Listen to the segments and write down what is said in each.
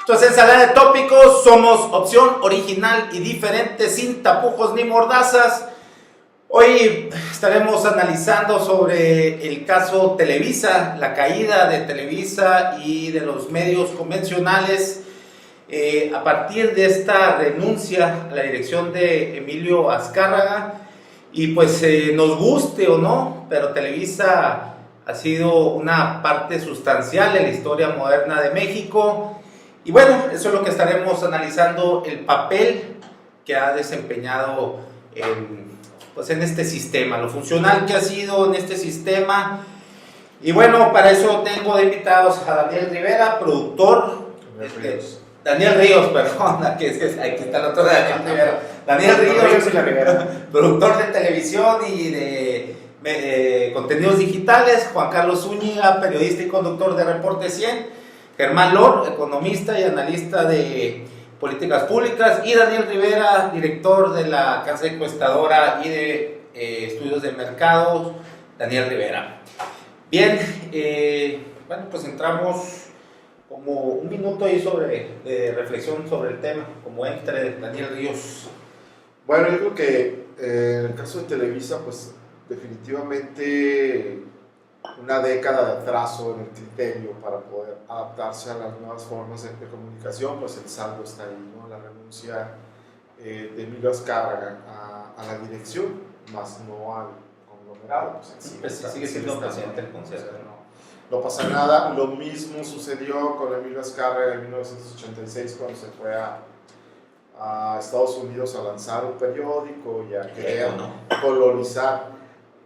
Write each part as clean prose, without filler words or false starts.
Entonces, ensalada de tópicos, somos opción original y diferente, sin tapujos ni mordazas. Hoy estaremos analizando sobre el caso Televisa, la caída de Televisa y de los medios convencionales a partir de esta renuncia a la dirección de Emilio Azcárraga. Y pues nos guste o no, pero Televisa ha sido una parte sustancial en la historia moderna de México. Y bueno, eso es lo que estaremos analizando, el papel que ha desempeñado en este sistema, lo funcional que ha sido en este sistema. Y bueno, para eso tengo de invitados a Daniel Rivera, productor. Daniel Ríos, perdón, aquí está el otro de Daniel Rivera. Daniel Ríos, productor de televisión y de contenidos digitales. Juan Carlos Zúñiga, periodista y conductor de Reporte 100. Germán Lor, economista y analista de políticas públicas. Y Daniel Rivera, director de la casa encuestadora y de estudios de mercados. Daniel Rivera. Bien, bueno, pues entramos como un minuto ahí de reflexión sobre el tema, como entre Daniel Ríos. Bueno, yo creo que en el caso de Televisa, pues definitivamente una década de atraso en el criterio para poder adaptarse a las nuevas formas de comunicación, pues el saldo está ahí, ¿no? La renuncia de Emilio Azcárraga a la dirección, más no al conglomerado. Pues sigue siendo presidente del consejo. No pasa nada. Lo mismo sucedió con Emilio Azcárraga en 1986 cuando se fue a Estados Unidos a lanzar un periódico y a querer colonizar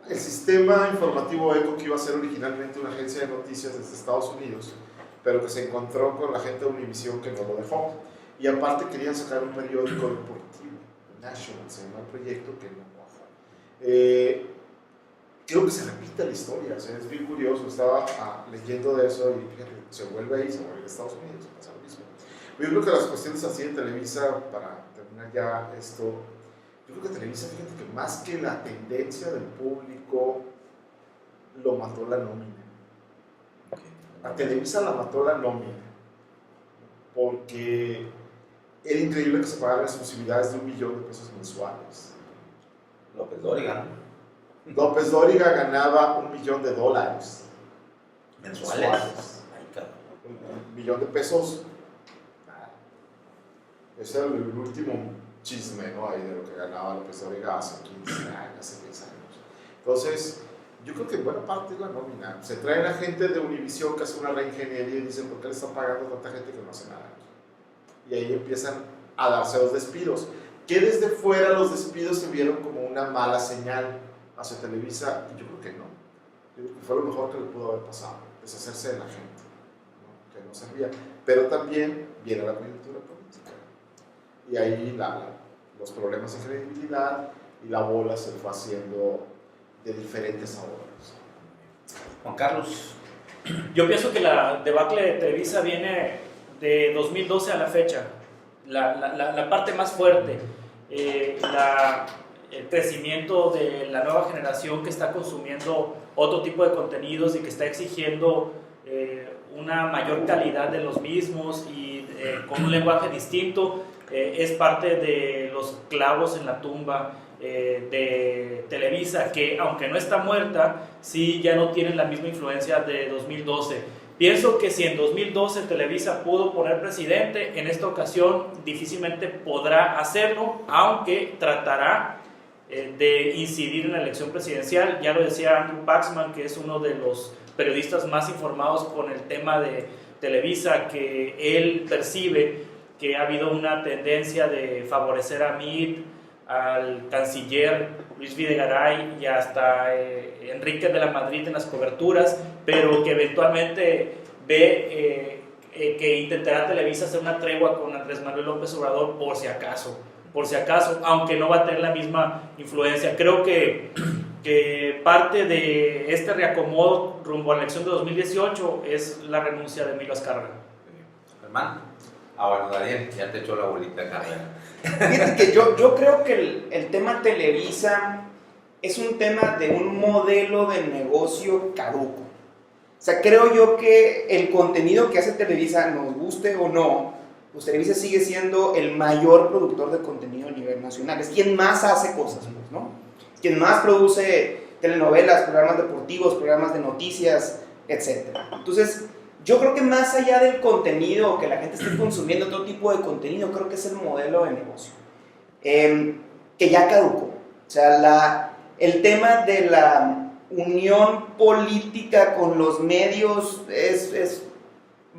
el sistema informativo ECO, que iba a ser originalmente una agencia de noticias desde Estados Unidos, pero que se encontró con la gente de Univisión que no lo dejó. Y aparte querían sacar un periódico deportivo, National, se llama el proyecto, que no cuaja. Creo que se repite la historia, o sea, es bien curioso. Estaba leyendo de eso y fíjate, se vuelve ahí, se vuelve a Estados Unidos, pasa lo mismo. Yo creo que las cuestiones así de Televisa, para terminar ya esto, yo creo que Televisa, fíjate que más que la tendencia del público, lo mató la nómina. A Televisa la mató la nómina, porque era increíble que se pagaran exclusividades de $1 millón mensuales. López Dóriga, López Dóriga ganaba $1 millón mensuales. Ay, cabrón. $1 millón. Ese era el último chisme, ¿no? Ahí de lo que ganaba López Dóriga hace 15 años, hace 10 años. Entonces, yo creo que buena parte es la nómina. Se traen a gente de Univisión que hace una reingeniería y dicen, ¿por qué le están pagando a tanta gente que no hace nada? Y ahí empiezan a darse los despidos. Que desde fuera los despidos se vieron como una mala señal hacia Televisa, y yo creo que no. Yo creo que fue lo mejor que le pudo haber pasado, deshacerse de la gente, ¿no? Que no servía. Pero también viene la coyuntura política. Y ahí los problemas de credibilidad y la bola se fue haciendo de diferentes sabores. Juan Carlos. Yo pienso que la debacle de Televisa viene de 2012 a la fecha. La parte más fuerte, el crecimiento de la nueva generación que está consumiendo otro tipo de contenidos y que está exigiendo una mayor calidad de los mismos y con un lenguaje distinto, es parte de los clavos en la tumba de Televisa, que aunque no está muerta, sí ya no tiene la misma influencia de 2012. Pienso que si en 2012 Televisa pudo poner presidente, en esta ocasión difícilmente podrá hacerlo, aunque tratará de incidir en la elección presidencial. Ya lo decía Andrew Paxman, que es uno de los periodistas más informados con el tema de Televisa, que él percibe que ha habido una tendencia de favorecer a Meade, al canciller Luis Videgaray y hasta Enrique de la Madrid en las coberturas, pero que eventualmente ve que intentará Televisa hacer una tregua con Andrés Manuel López Obrador por si acaso, aunque no va a tener la misma influencia. Creo que parte de este reacomodo rumbo a la elección de 2018 es la renuncia de Emilio Azcárraga. Hermano. Bueno, Daniel, ya te echó la bolita de carrera. Fíjate que yo creo que el tema Televisa es un tema de un modelo de negocio caduco. O sea, creo yo que el contenido que hace Televisa, nos guste o no, pues Televisa sigue siendo el mayor productor de contenido a nivel nacional. Es quien más hace cosas, pues, ¿no? Es quien más produce telenovelas, programas deportivos, programas de noticias, etc. Entonces, yo creo que más allá del contenido, que la gente esté consumiendo todo tipo de contenido, creo que es el modelo de negocio, que ya caducó. O sea, el tema de la unión política con los medios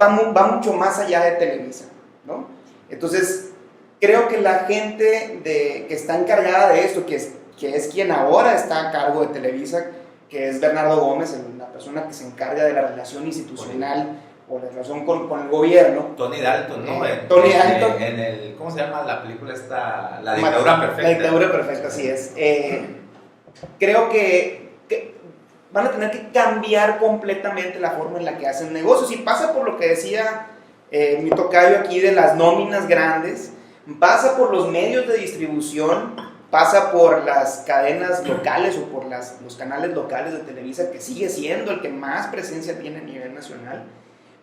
va mucho más allá de Televisa, ¿no? Entonces, creo que la gente que está encargada de esto, que es quien ahora está a cargo de Televisa, que es Bernardo Gómez, la persona que se encarga de la relación institucional o la relación con el gobierno. Tony Dalton, ¿no? Tony Dalton. En el, ¿cómo se llama la película esta? La dictadura perfecta. La dictadura perfecta, así es. Creo que van a tener que cambiar completamente la forma en la que hacen negocios, y pasa por lo que decía mi tocayo aquí de las nóminas grandes, pasa por los medios de distribución, pasa por las cadenas locales o por los canales locales de Televisa, que sigue siendo el que más presencia tiene a nivel nacional.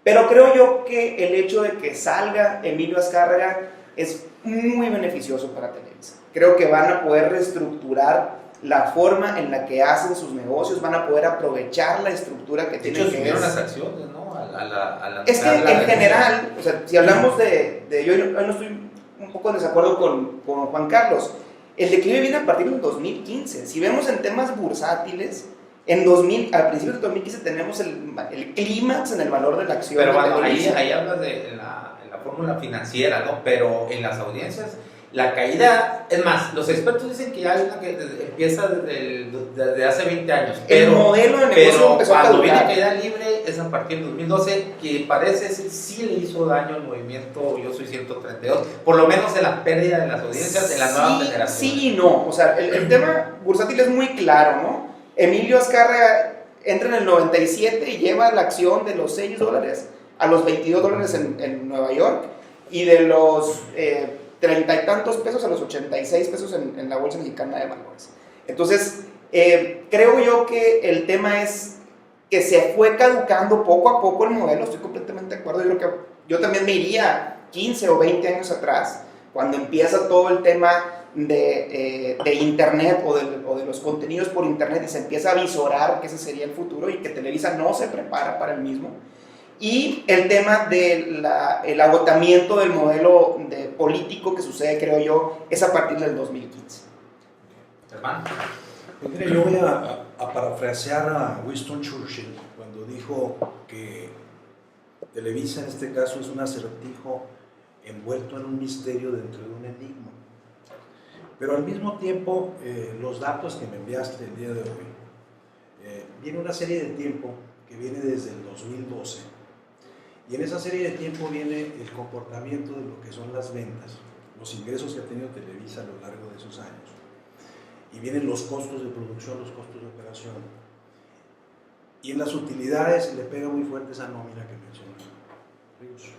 Pero creo yo que el hecho de que salga Emilio Azcárraga es muy beneficioso para Televisa. Creo que van a poder reestructurar la forma en la que hacen sus negocios, van a poder aprovechar la estructura que tienen. De hecho, subieron las acciones, ¿no? Es que en general, o sea, si hablamos yo no estoy un poco en desacuerdo con Juan Carlos. El declive viene a partir del 2015. Si vemos en temas bursátiles, al principio del 2015 tenemos el clímax en el valor de la acción. Pero bueno, ahí hablas de la fórmula financiera, ¿no? Pero en las audiencias, la caída, es más, los expertos dicen que ya hay una que empieza desde hace 20 años. El modelo de negocio empezó a cuando viene caducar. caída libre es a partir del 2012, que parece sí le hizo daño al movimiento Yo Soy 132, por lo menos en la pérdida de las audiencias de las nuevas generaciones. Sí y no, o sea, el tema bursátil es muy claro, ¿no? Emilio Azcárraga entra en el 97 y lleva la acción de los $6 a los $22 en Nueva York, y de los 30 y tantos pesos a los 86 pesos en la Bolsa Mexicana de Valores. Entonces, creo yo que el tema es que se fue caducando poco a poco el modelo. Estoy completamente de acuerdo. Yo creo que yo también me iría 15 o 20 años atrás, cuando empieza todo el tema de internet o de los contenidos por internet, y se empieza a visorar que ese sería el futuro y que Televisa no se prepara para el mismo. Y el tema del agotamiento del modelo político que sucede, creo yo, es a partir del 2015. Hermano. Pues mire, yo voy a parafrasear a Winston Churchill cuando dijo que Televisa en este caso es un acertijo envuelto en un misterio dentro de un enigma. Pero al mismo tiempo, los datos que me enviaste el día de hoy, viene una serie de tiempo que viene desde el 2012. Y en esa serie de tiempo viene el comportamiento de lo que son las ventas, los ingresos que ha tenido Televisa a lo largo de esos años. Y vienen los costos de producción, los costos de operación. Y en las utilidades le pega muy fuerte esa nómina que mencionó Ríos.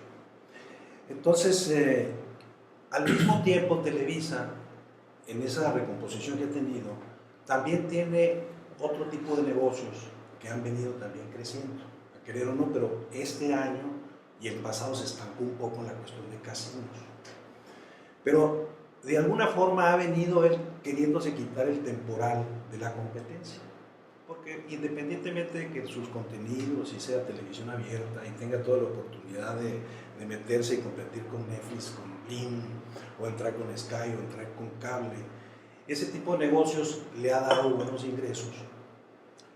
Entonces, al mismo tiempo Televisa, en esa recomposición que ha tenido, también tiene otro tipo de negocios que han venido también creciendo, a querer o no, pero este año y el pasado se estancó un poco en la cuestión de casinos. Pero de alguna forma ha venido él queriéndose quitar el temporal de la competencia, porque independientemente de que sus contenidos y sea televisión abierta y tenga toda la oportunidad de meterse y competir con Netflix, con Blim, o entrar con Sky, o entrar con cable, ese tipo de negocios le ha dado buenos ingresos.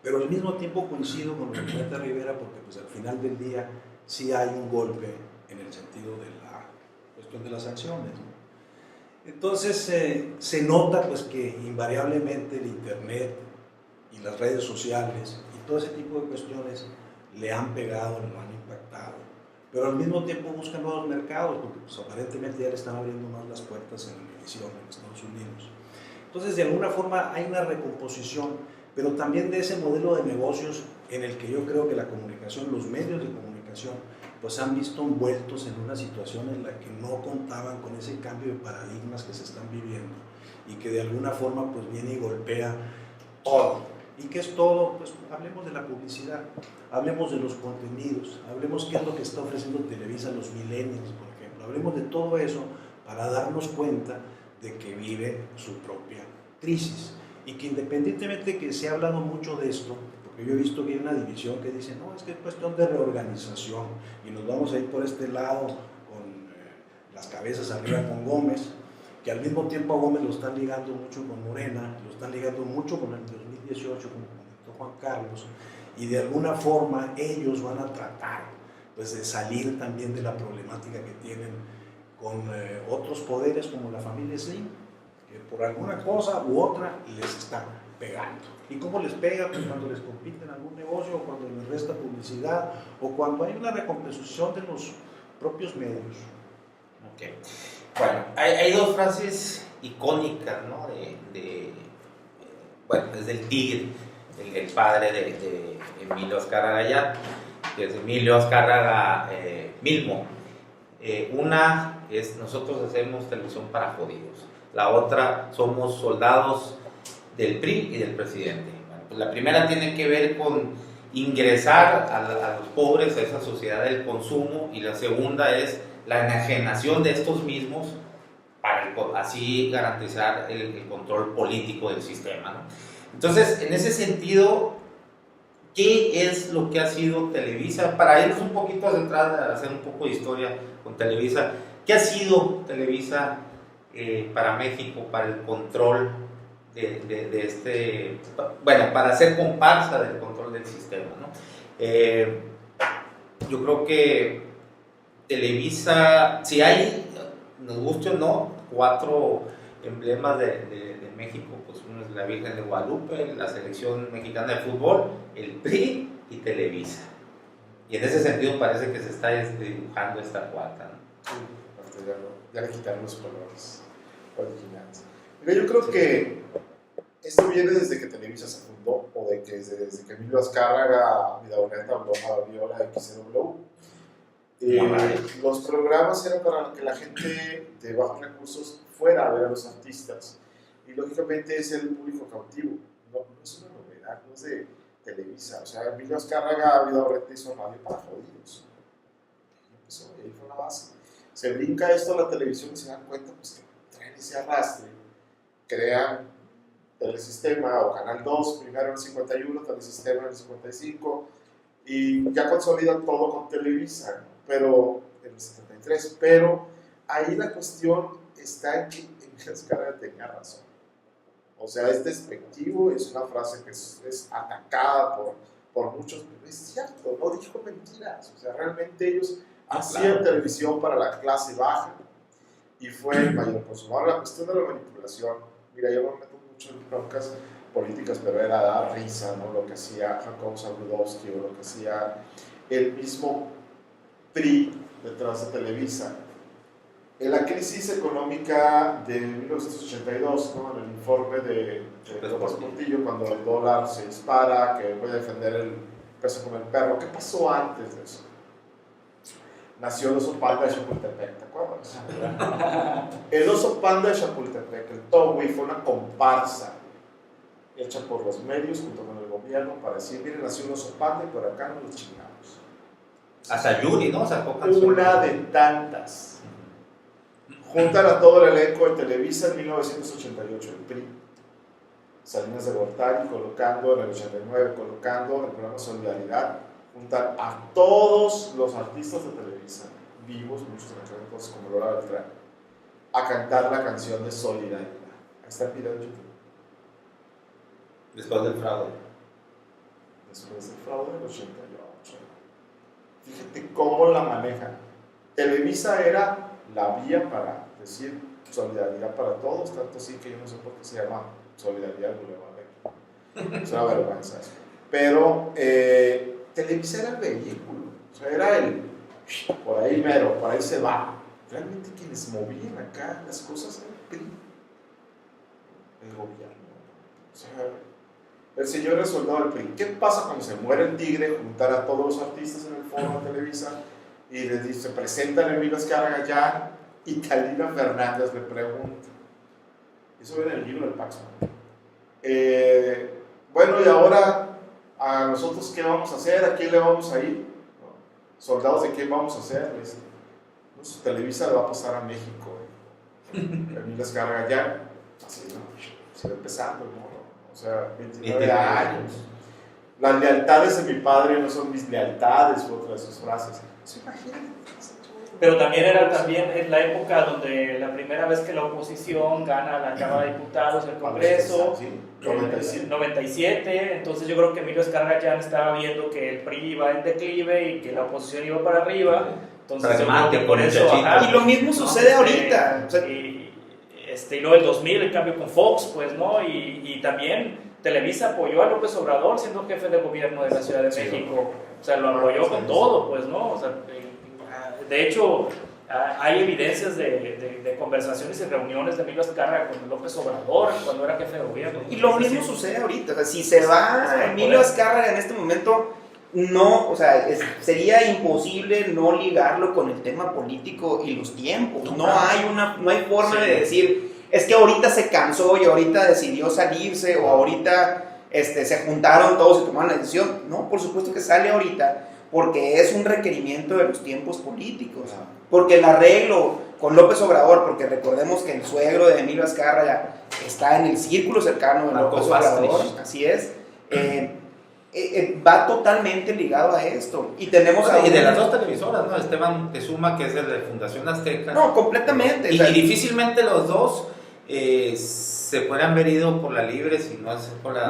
Pero al mismo tiempo coincido con lo que comenta Rivera, porque pues al final del día sí hay un golpe en el sentido de la cuestión de las sanciones, ¿no? Entonces se nota pues que invariablemente el internet y las redes sociales y todo ese tipo de cuestiones le han pegado, le han impactado, pero al mismo tiempo buscan nuevos mercados, porque pues aparentemente ya le están abriendo más las puertas en la televisión en Estados Unidos. Entonces de alguna forma hay una recomposición, pero también de ese modelo de negocios en el que yo creo que la comunicación, los medios de comunicación, pues se han visto envueltos en una situación en la que no contaban con ese cambio de paradigmas que se están viviendo y que de alguna forma pues viene y golpea todo. ¿Y qué es todo? Pues hablemos de la publicidad, hablemos de los contenidos, hablemos qué es lo que está ofreciendo Televisa a los millennials, por ejemplo, hablemos de todo eso para darnos cuenta de que vive su propia crisis y que independientemente que se ha hablado mucho de esto, porque yo he visto que hay una división que dice, no, es que es cuestión de reorganización y nos vamos a ir por este lado con las cabezas arriba con Gómez, que al mismo tiempo a Gómez lo están ligando mucho con Morena, lo están ligando mucho con el 2018, como comentó Juan Carlos, y de alguna forma ellos van a tratar pues, de salir también de la problemática que tienen con otros poderes como la familia Slim, que por alguna cosa u otra les están pegando. ¿Y cómo les pega? Pues cuando les compiten algún negocio, o cuando les resta publicidad, o cuando hay una recompensación de los propios medios. Okay. Bueno, hay dos frases icónicas, ¿no? Bueno, es del Tigre, el padre de Emilio Azcárraga Ayala, que es Emilio Azcárraga Milmo. Una es, nosotros hacemos televisión para jodidos. La otra, somos soldados del PRI y del presidente. Bueno, pues la primera tiene que ver con ingresar a los pobres a esa sociedad del consumo, y la segunda es la enajenación de estos mismos para así garantizar el control político del sistema, ¿no? Entonces, en ese sentido, ¿qué es lo que ha sido Televisa? Para irnos un poquito hacia atrás, hacer un poco de historia con Televisa, ¿qué ha sido Televisa para México, para el control de este, bueno, para hacer comparsa del control del sistema, ¿no? Yo creo que Televisa, si hay, nos guste o no, 4 emblemas de México, pues uno es la Virgen de Guadalupe, la selección mexicana de fútbol, el PRI y Televisa. Y en ese sentido parece que se está dibujando esta cuarta, ¿no? Ya le quitaron los colores originales. Mira, yo creo que esto viene desde que Televisa se fundó, o desde que Emilio Azcárraga Vidaurreta abrió la XW. Los programas eran para que la gente de bajos recursos fuera a ver a los artistas, y lógicamente es el público cautivo. No es una novedad, no es de Televisa. O sea, Emilio Azcárraga Vidaurreta hizo radio para jodidos. Eso, ahí fue la base. Se brinca esto a la televisión y se dan cuenta pues, que traen ese arrastre, crean Telesistema o Canal 2, primero en el 51, Telesistema en el 55, y ya consolidan todo con Televisa, ¿no? Pero en el 73, pero ahí la cuestión está en que Emilio Azcárraga tenía razón. O sea, es despectivo, es una frase que es atacada por muchos, pero es cierto, no dijo mentiras. O sea, realmente ellos hacían televisión para la clase baja y fue el mayor consumo. Ahora, la cuestión de la manipulación, mira, yo me meto mucho en broncas políticas, pero era dar risa, ¿no? Lo que hacía Jacobo Zabludovsky o lo que hacía el mismo PRI detrás de Televisa. En la crisis económica de 1982, ¿no? En el informe de Tomás Portillo, cuando el dólar se dispara, que voy a defender el peso como el perro, ¿qué pasó antes de eso? Nació el oso panda de Chapultepec, ¿te acuerdas? El oso panda de Chapultepec, el Togui, fue una comparsa hecha por los medios junto con el gobierno para decir, miren, nació un oso panda y por acá nos lo chingamos. Hasta Yuri, ¿no? Sacó canciones. Una de tantas. Juntan a todo el elenco de Televisa en 1988, el PRI. Salinas de Gortari colocando, en el 89 colocando el programa Solidaridad. Juntan a todos los artistas de Televisa, vivos, muchos de aquel entonces como Lola Beltrán, a cantar la canción de Solidaridad. Ahí está el video en YouTube. Después del fraude. Después del fraude del 88. Fíjate cómo la manejan. Televisa era la vía para decir solidaridad para todos, tanto así que yo no sé por qué se llama Solidaridad Boulevard. Es una vergüenza eso. Pero Televisa era el vehículo, o sea, era el por ahí mero, por ahí se va. Realmente quienes movían acá las cosas era el PRI, el gobierno. O sea, el señor era soldado del PRI. ¿Qué pasa cuando se muere el tigre? Juntar a todos los artistas en el foro de Televisa y les dice, se presentan en Emilio Azcárraga Ayala y Talina Fernández le pregunta. Eso viene en el libro del Paxman. Bueno, y ahora a nosotros qué vamos a hacer, a quién le vamos a ir, ¿no? Soldados de qué vamos a hacer, no pues Televisa le va a pasar a México. Emilio Azcárraga ya, así, ¿no? Se va empezando, ¿no? O sea, 29 años. Las lealtades de mi padre no son mis lealtades, fue otra de sus frases. ¿Se imaginan? Pero también era en la época donde la primera vez que la oposición gana la Cámara de Diputados, el Congreso, Sí, 97, entonces yo creo que Emilio Azcárraga ya estaba viendo que el PRI iba en declive y que la oposición iba para arriba, entonces yo creo que por eso... Y lo mismo sucede ahorita. O sea, y luego el 2000 el cambio con Fox, pues, ¿no? Y también Televisa apoyó a López Obrador siendo jefe de gobierno de la Ciudad de México, o sea, lo apoyó con todo, pues, ¿no? O sea, de hecho, hay evidencias de conversaciones y reuniones de Emilio Azcárraga con López Obrador cuando era jefe de gobierno. y lo mismo sucede ahorita. O sea, si se va Emilio Azcárraga en este momento, no, o sea, sería imposible no ligarlo con el tema político y los tiempos. No hay forma de decir, es que ahorita se cansó y ahorita decidió salirse o ahorita se juntaron todos y tomaron la decisión. No, por supuesto que sale ahorita, porque es un requerimiento de los tiempos políticos, porque el arreglo con López Obrador, porque recordemos que el suegro de Emilio Azcárraga está en el círculo cercano de López Obrador, así es, va totalmente ligado a esto, y tenemos y de las dos televisoras, ¿no? Esteban Tezuma, que es el de Fundación Azteca. No, completamente. Y difícilmente los dos se pueden haber ido por la libre si no es por la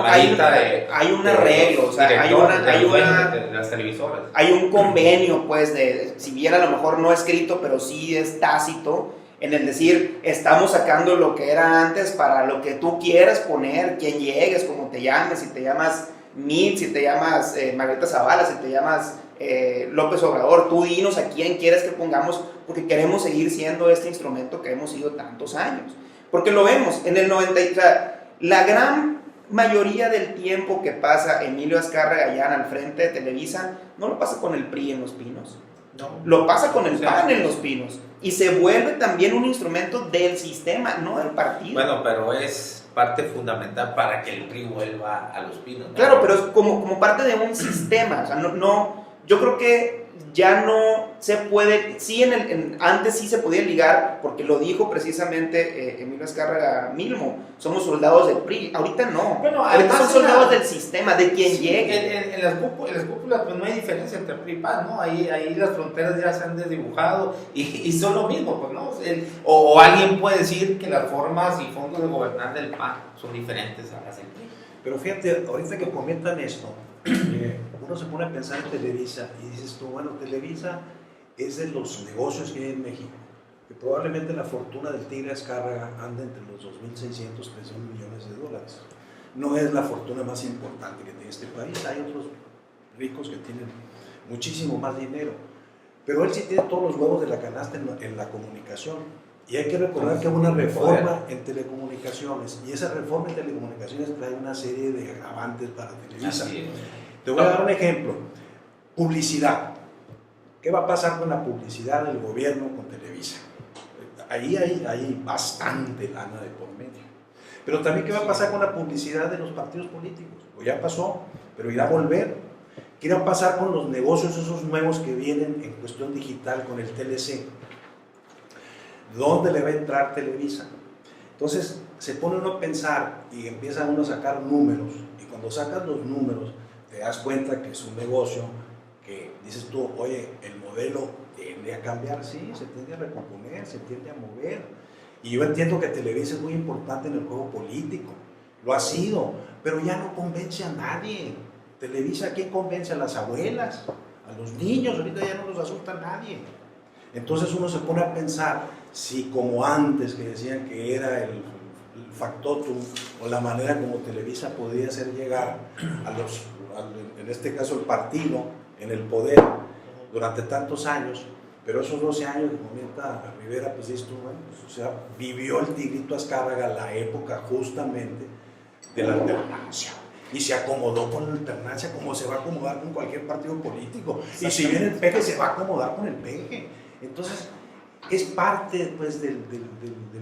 hay un arreglo, o sea, de las televisoras. Hay un convenio, pues, si bien a lo mejor no escrito, pero sí es tácito, en el decir, estamos sacando lo que era antes para lo que tú quieras poner, quien llegues, como te llames, si te llamas Mit, si te llamas Margarita Zavala, si te llamas López Obrador, tú dinos a quién quieres que pongamos, porque queremos seguir siendo este instrumento que hemos sido tantos años. Porque lo vemos, en el 90, o sea, la gran mayoría del tiempo que pasa Emilio Azcárraga allá al frente de Televisa, no lo pasa con el PRI en Los Pinos, lo pasa con el PAN en Los Pinos, y se vuelve también un instrumento del sistema, no del partido. Bueno, pero es parte fundamental para que el PRI vuelva a Los Pinos, ¿no? Claro, pero es como parte de un sistema, o sea, yo creo que ya no se puede, sí antes sí se podía ligar, porque lo dijo precisamente Emilio Azcárraga mismo, somos soldados del PRI, ahorita no, bueno, ahorita son soldados del sistema, de quien llegue. En las cúpulas pues no hay diferencia entre PRI y PAN, ¿no? Ahí las fronteras ya se han desdibujado y son lo mismo, pues, ¿no? O alguien puede decir que las formas y fondos de gobernar del PAN son diferentes a las del PRI. Pero fíjate, ahorita que comentan esto, uno se pone a pensar en Televisa y dices tú, bueno, Televisa es de los negocios que hay en México, que probablemente la fortuna del Tigre Azcárraga anda entre los 2.600, 3.000 millones de dólares. No es la fortuna más importante que tiene este país, hay otros ricos que tienen muchísimo más dinero, pero él sí tiene todos los huevos de la canasta en la comunicación. Y hay que recordar que hubo una reforma en telecomunicaciones, y esa reforma en telecomunicaciones trae una serie de agravantes para Televisa. Te voy a dar un ejemplo. Publicidad. ¿Qué va a pasar con la publicidad del gobierno con Televisa? Ahí hay bastante lana de por medio. Pero también, ¿qué va a pasar con la publicidad de los partidos políticos? Pues ya pasó, pero irá a volver. ¿Qué va a pasar con los negocios esos nuevos que vienen en cuestión digital con el TLC? ¿Dónde le va a entrar Televisa? Entonces se pone uno a pensar y empieza uno a sacar números, y cuando sacas los números te das cuenta que es un negocio que dices tú, oye, el modelo tiende a cambiar, sí, se tiende a recomponer, se tiende a mover, y yo entiendo que Televisa es muy importante en el juego político, lo ha sido, pero ya no convence a nadie. Televisa, ¿a quién convence? A las abuelas, a los niños, ahorita ya no los asusta a nadie. Entonces uno se pone a pensar si como antes que decían que era el factotum o la manera como Televisa podía hacer llegar en este caso el partido en el poder durante tantos años, pero esos 12 años que comenta Rivera, pues dices tú, bueno, pues, o sea, vivió el Tigrito Azcárraga la época justamente de la alternancia. Y se acomodó con la alternancia como se va a acomodar con cualquier partido político. Y si viene el peje, se va a acomodar con el peje. Entonces, es parte pues, del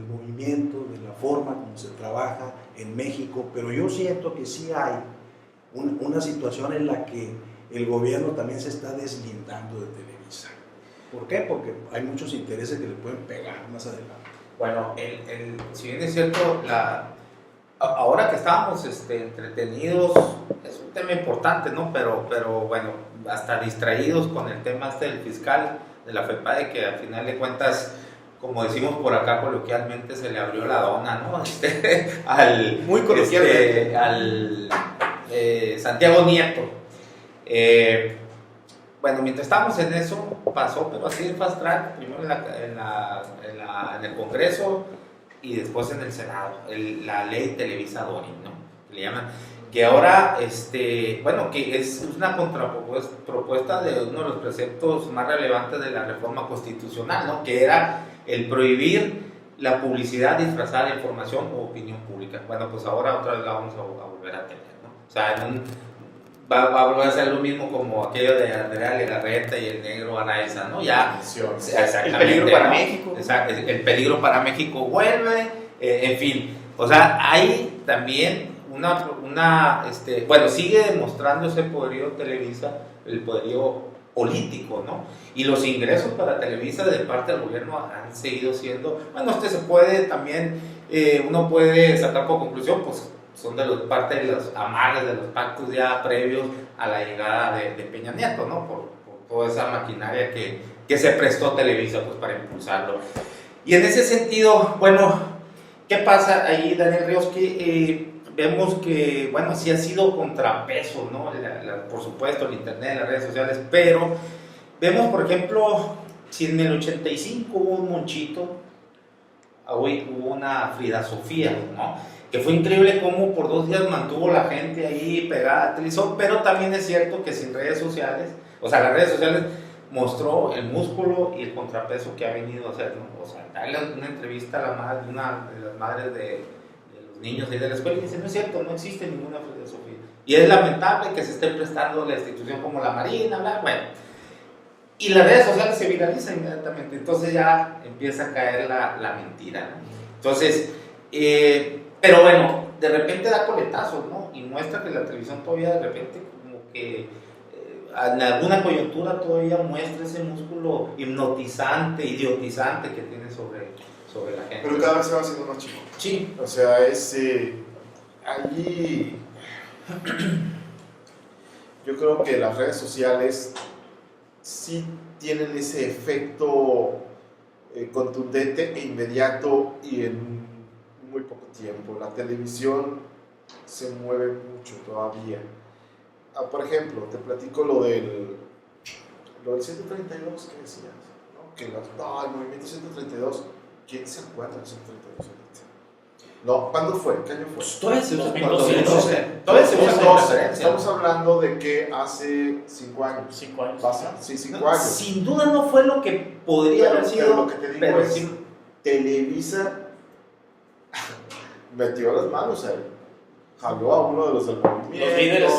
movimiento, de la forma como se trabaja en México, pero yo siento que sí hay una situación en la que el gobierno también se está deslindando de Televisa. ¿Por qué? Porque hay muchos intereses que le pueden pegar más adelante. Bueno, si bien es cierto, ahora que estábamos entretenidos, es un tema importante, ¿no? Pero bueno, hasta distraídos con el tema del fiscal de la FEPADE, que al final de cuentas, como decimos por acá coloquialmente, se le abrió la dona, ¿no? Muy coloquialmente. Al Santiago Nieto. Bueno, mientras estábamos en eso, pasó, pero así el fast track, primero en el Congreso y después en el Senado, la ley Televisa Dorin, ¿no? Que le llaman, que ahora, bueno, que es una contrapropuesta de uno de los preceptos más relevantes de la reforma constitucional, ¿no? Que era el prohibir la publicidad disfrazada de información o opinión pública. Bueno, pues ahora otra vez la vamos a volver a tener, ¿no? O sea, va a volver a ser lo mismo como aquello de Andrea Legarreta y el negro Araiza, ¿no? Ya, el peligro para México. Exacto, el peligro para México vuelve, en fin. O sea, hay también bueno, sigue demostrándose el poderío Televisa, el poderío político, ¿no? Y los ingresos para Televisa de parte del gobierno han seguido siendo, bueno, se puede también, uno puede sacar por conclusión, pues son parte de los amarres, de los pactos ya previos a la llegada de Peña Nieto, ¿no? Por toda esa maquinaria que se prestó Televisa, pues, para impulsarlo. Y en ese sentido, bueno, ¿qué pasa ahí, Daniel Ríos? Que vemos que, bueno, sí ha sido contrapeso, ¿no? Por supuesto, el internet, las redes sociales, pero vemos, por ejemplo, si en el 85 hubo un Monchito, hoy hubo una Frida Sofía, ¿no? Que fue increíble cómo por 2 días mantuvo la gente ahí pegada, pero también es cierto que sin redes sociales, o sea, las redes sociales mostró el músculo y el contrapeso que ha venido a hacer, ¿no? O sea, darle una entrevista a la madre, una de las madres de los niños ahí de la escuela y dice, no es cierto, no existe ninguna Frida Sofía. Y es lamentable que se esté prestando la institución como la Marina, bla, bueno. Y las redes sociales se viralizan inmediatamente, entonces ya empieza a caer la mentira, ¿no? Entonces, pero bueno, de repente da coletazos, ¿no? Y muestra que la televisión todavía de repente como que en alguna coyuntura todavía muestra ese músculo hipnotizante, idiotizante que tiene sobre la gente. Pero cada vez se va haciendo más chico. Sí. O sea, allí yo creo que las redes sociales sí tienen ese efecto contundente e inmediato y en muy poco tiempo. La televisión se mueve mucho todavía. Por ejemplo, te platico lo del 132 que decías, ¿no? Que el movimiento 132, ¿quién se acuerda del 132 ahorita? No, ¿cuándo fue? ¿Qué año fue? Todavía se usa 2012. Todavía se usa como referencia. Estamos hablando de que hace 5 años. 5 años. ¿Pasa? Sí, 5 No, años. sin duda no fue lo que podría haber sido. Pero lo que te digo pero es, sí, Televisa metió las manos ahí. Jaló a uno de los del movimiento. Los líderes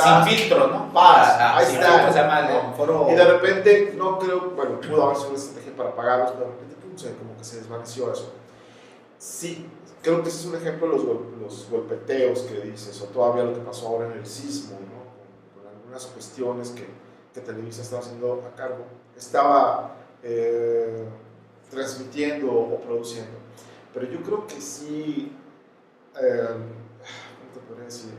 sin filtro, ¿no? Ahí sin está. filtro se llama el foro. Y de repente, no creo, bueno, pudo haber sido una estrategia para pagarlos, pero de repente, como que se desvaneció eso. Sí, creo que ese es un ejemplo de los golpeteos que dices, o todavía lo que pasó ahora en el sismo, ¿no? Con algunas cuestiones que Televisa estaba haciendo a cargo, estaba transmitiendo o produciendo. Pero yo creo que sí, ¿cómo te podría decir?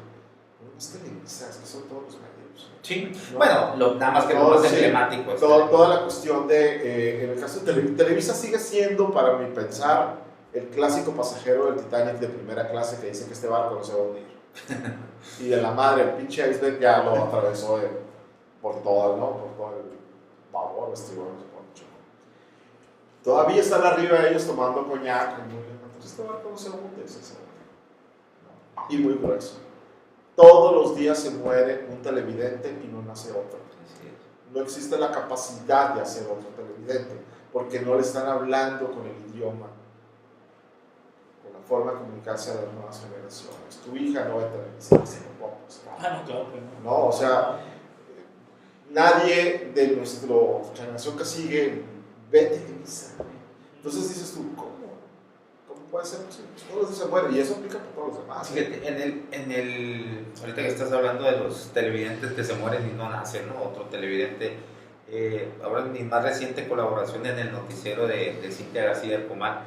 No es Televisa, es que son todos los medios. Sí, ¿no? bueno, nada más que lo más emblemático. Toda la cuestión de, en el caso de Televisa sigue siendo, para mi pensar, el clásico pasajero del Titanic de primera clase que dice que este barco no se va a hundir. Y de la madre, el pinche iceberg ya lo atravesó por todo, ¿no? Por todo el babor, estribor, no sé mucho. Todavía están arriba ellos tomando coñac. Entonces este barco no se hunde, ¿no? Y muy grueso. Todos los días se muere un televidente y no nace otro. No existe la capacidad de hacer otro televidente, porque no le están hablando con el idioma, con la forma de comunicarse a las nuevas generaciones. Tu hija no ve televisión, tampoco. No, claro que no. No, o sea, nadie de nuestra generación que sigue ve televisión. Entonces dices tú, ¿cómo puede ser posible? Todos los días se mueren, y eso aplica para todos los demás. Fíjate, ahorita que estás hablando de los televidentes que se mueren y no nacen, ¿no? Otro televidente, ahora en mi más reciente colaboración en el noticiero de Cintia García del Comal,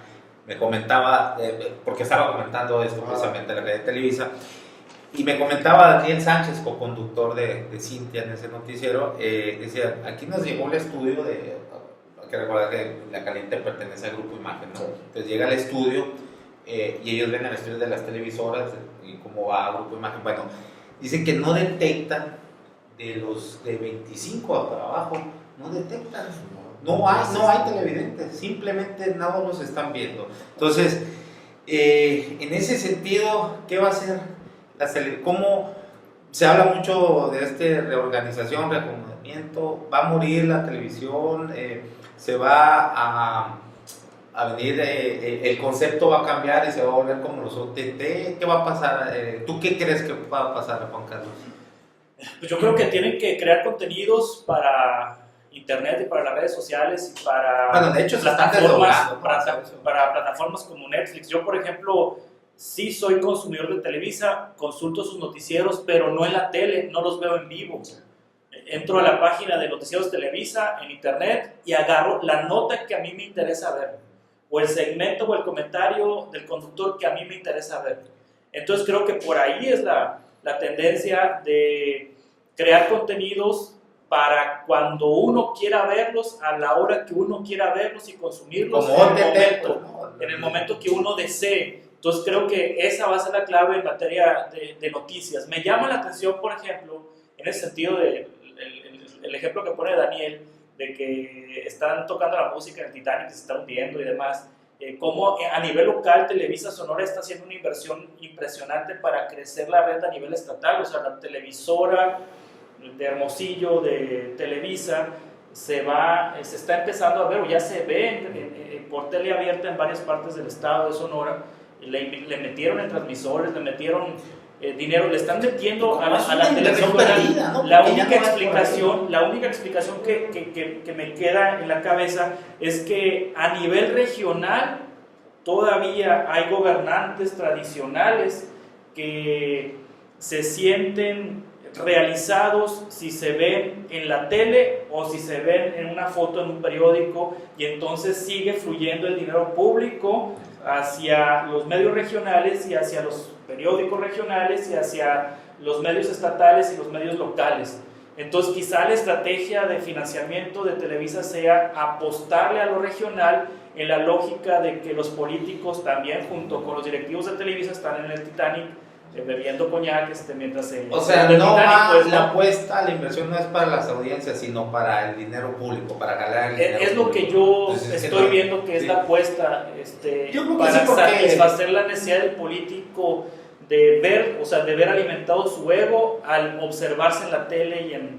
me comentaba, porque estaba comentando esto precisamente en la red de Televisa, y me comentaba Daniel Sánchez, co-conductor de Cintia en ese noticiero, decía, aquí nos llegó el estudio de, hay que recordar que La Caliente pertenece al Grupo Imagen, ¿no? Entonces llega al estudio y ellos ven el estudio de las televisoras y cómo va a Grupo Imagen. Bueno, dicen que no detectan de los de 25 para abajo, no detectan. No hay televidentes, simplemente no los están viendo. Entonces, en ese sentido, ¿qué va a hacer ¿Cómo se habla mucho de esta reorganización, reacomodamiento? ¿Va a morir la televisión? ¿Se va a venir, el concepto va a cambiar y se va a volver como los OTT? ¿Qué va a pasar? ¿Tú qué crees que va a pasar, Juan Carlos? Pues yo creo que tienen que crear contenidos para internet y para las redes sociales y para, bueno, de hecho, para plataformas como Netflix. Yo, por ejemplo, sí soy consumidor de Televisa, consulto sus noticieros, pero no en la tele, no los veo en vivo. Entro a la página de Noticieros Televisa en internet y agarro la nota que a mí me interesa ver, o el segmento o el comentario del conductor que a mí me interesa ver. Entonces creo que por ahí es la tendencia de crear contenidos para cuando uno quiera verlos, a la hora que uno quiera verlos y consumirlos, como en el momento que uno desee. Entonces creo que esa va a ser la clave en materia de noticias. Me llama la atención, por ejemplo, en el sentido de el ejemplo que pone Daniel, de que están tocando la música en el Titanic, que se está hundiendo y demás, cómo a nivel local Televisa Sonora está haciendo una inversión impresionante para crecer la red a nivel estatal. O sea, la televisora de Hermosillo, de Televisa, se está empezando a ver, o ya se ve por tele abierta en varias partes del estado de Sonora. Le metieron en transmisores, le metieron dinero, le están metiendo a la televisión perdida, ¿no? La única explicación que me queda en la cabeza es que a nivel regional todavía hay gobernantes tradicionales que se sienten realizados si se ven en la tele o si se ven en una foto en un periódico, y entonces sigue fluyendo el dinero público hacia los medios regionales y hacia los periódicos regionales y hacia los medios estatales y los medios locales. Entonces quizá la estrategia de financiamiento de Televisa sea apostarle a lo regional, en la lógica de que los políticos también, junto con los directivos de Televisa, están en el Titanic bebiendo coñac mientras se... O sea, no va, pues, la apuesta, la inversión no es para las audiencias, sino para el dinero público, para ganar el dinero es lo público. que yo Entonces, estoy viendo que es la apuesta, yo creo que para sí, porque satisfacer la necesidad del político de ver alimentado su ego al observarse en la tele y en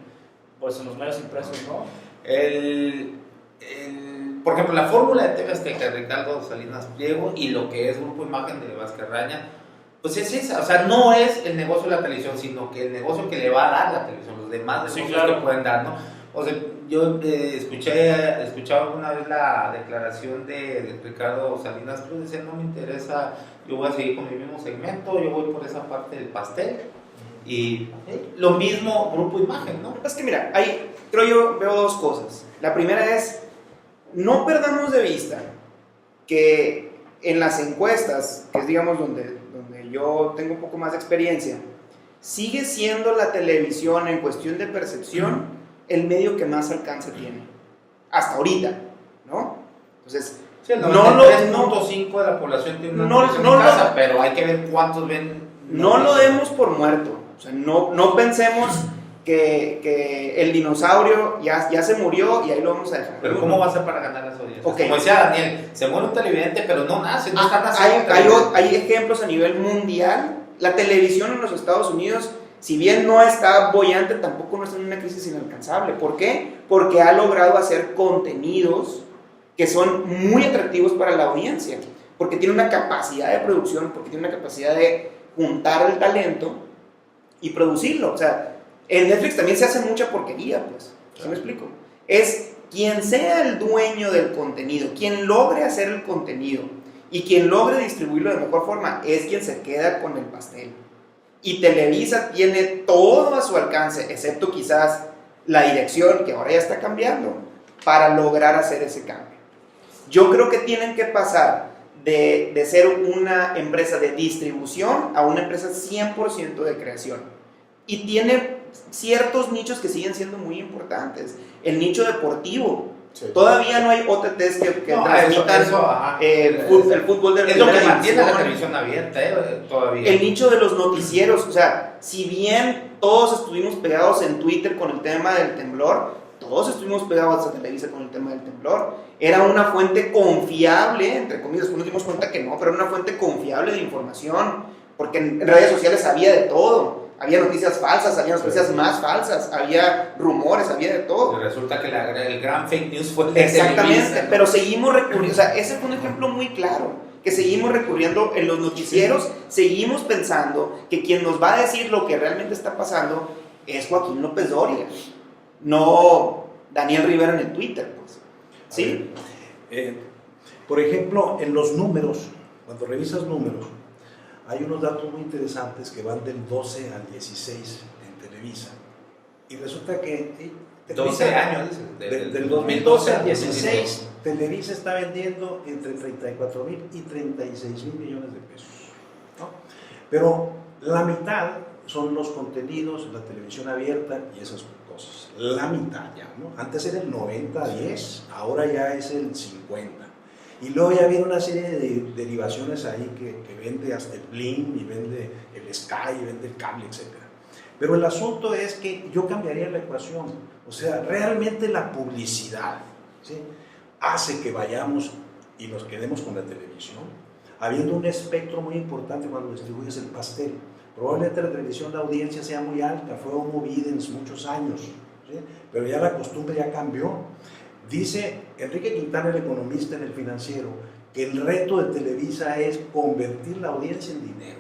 los medios impresos, ¿no? Por ejemplo, la fórmula de TV Azteca, Ricardo Salinas Pliego, y lo que es Grupo Imagen de Vázquez Raña, pues es esa, o sea, no es el negocio de la televisión, sino que el negocio que le va a dar la televisión, los demás negocios que pueden dar, ¿no? O sea, yo escuchaba una vez la declaración de Ricardo Salinas Pliego, decía, no me interesa, yo voy a seguir con mi mismo segmento, yo voy por esa parte del pastel, y lo mismo Grupo Imagen, ¿no? Es que mira, ahí creo yo veo dos cosas. La primera es, no perdamos de vista que en las encuestas, que es digamos donde yo tengo un poco más de experiencia, sigue siendo la televisión en cuestión de percepción el medio que más alcance tiene, hasta ahorita, ¿no? Entonces, sí, el 93.5 de la población tiene una televisión en casa, pero hay que ver cuántos ven. No lo demos por muerto, o sea, no pensemos que el dinosaurio ya se murió y ahí lo vamos a dejar. Pero ¿cómo va a ser para ganar las audiencias? Okay. Como decía Daniel, se muere un televidente, pero no nace, no está naciendo. Hay ejemplos a nivel mundial. La televisión en los Estados Unidos, si bien no está boyante, tampoco no está en una crisis inalcanzable. ¿Por qué? Porque ha logrado hacer contenidos que son muy atractivos para la audiencia, porque tiene una capacidad de producción, porque tiene una capacidad de juntar el talento y producirlo. O sea, en Netflix también se hace mucha porquería, pues. ¿Sí me explico? Es quien sea el dueño del contenido, quien logre hacer el contenido y quien logre distribuirlo de mejor forma, es quien se queda con el pastel. Y Televisa tiene todo a su alcance, excepto quizás la dirección, que ahora ya está cambiando, para lograr hacer ese cambio. Yo creo que tienen que pasar de ser una empresa de distribución a una empresa 100% de creación. Y tiene ciertos nichos que siguen siendo muy importantes. El nicho deportivo. Sí. Todavía no hay OTTs que transmitan el fútbol de es lo que mantiene la televisión abierta, todavía. El nicho de los noticieros, o sea, si bien todos estuvimos pegados en Twitter con el tema del temblor, todos estuvimos pegados a Televisa con el tema del temblor. Era una fuente confiable, entre comillas, después nos dimos cuenta que no, pero era una fuente confiable de información, porque en redes sociales había de todo. Había noticias falsas, había noticias más falsas, había rumores, había de todo. Y resulta que el gran fake news fue el exactamente, Televisa, ¿no? Pero seguimos recurriendo, o sea, ese fue un ejemplo muy claro, que seguimos recurriendo en los noticieros, seguimos pensando que quien nos va a decir lo que realmente está pasando es Joaquín López Dóriga, no Daniel Rivera en el Twitter, pues. ¿Sí? Por ejemplo, en los números, cuando revisas números, hay unos datos muy interesantes que van del 12 al 16 en Televisa. Y resulta que... Televisa, 12 años, del 2012 al 16, Televisa está vendiendo entre 34,000 y 36,000 millones de pesos, ¿no? Pero la mitad son los contenidos, la televisión abierta y esas cosas. La mitad ya, ¿no? Antes era el 90-10, ahora ya es el 50. Y luego ya viene una serie de derivaciones ahí que vende hasta el Blim y vende el Sky y vende el cable, etc. Pero el asunto es que yo cambiaría la ecuación. O sea, realmente la publicidad, ¿sí?, hace que vayamos y nos quedemos con la televisión, habiendo un espectro muy importante cuando distribuyes el pastel. Probablemente la televisión, la audiencia sea muy alta, fue Homo Videns muchos años, ¿sí?, pero ya la costumbre ya cambió. Dice Enrique Quintana, el economista en El Financiero, que el reto de Televisa es convertir la audiencia en dinero.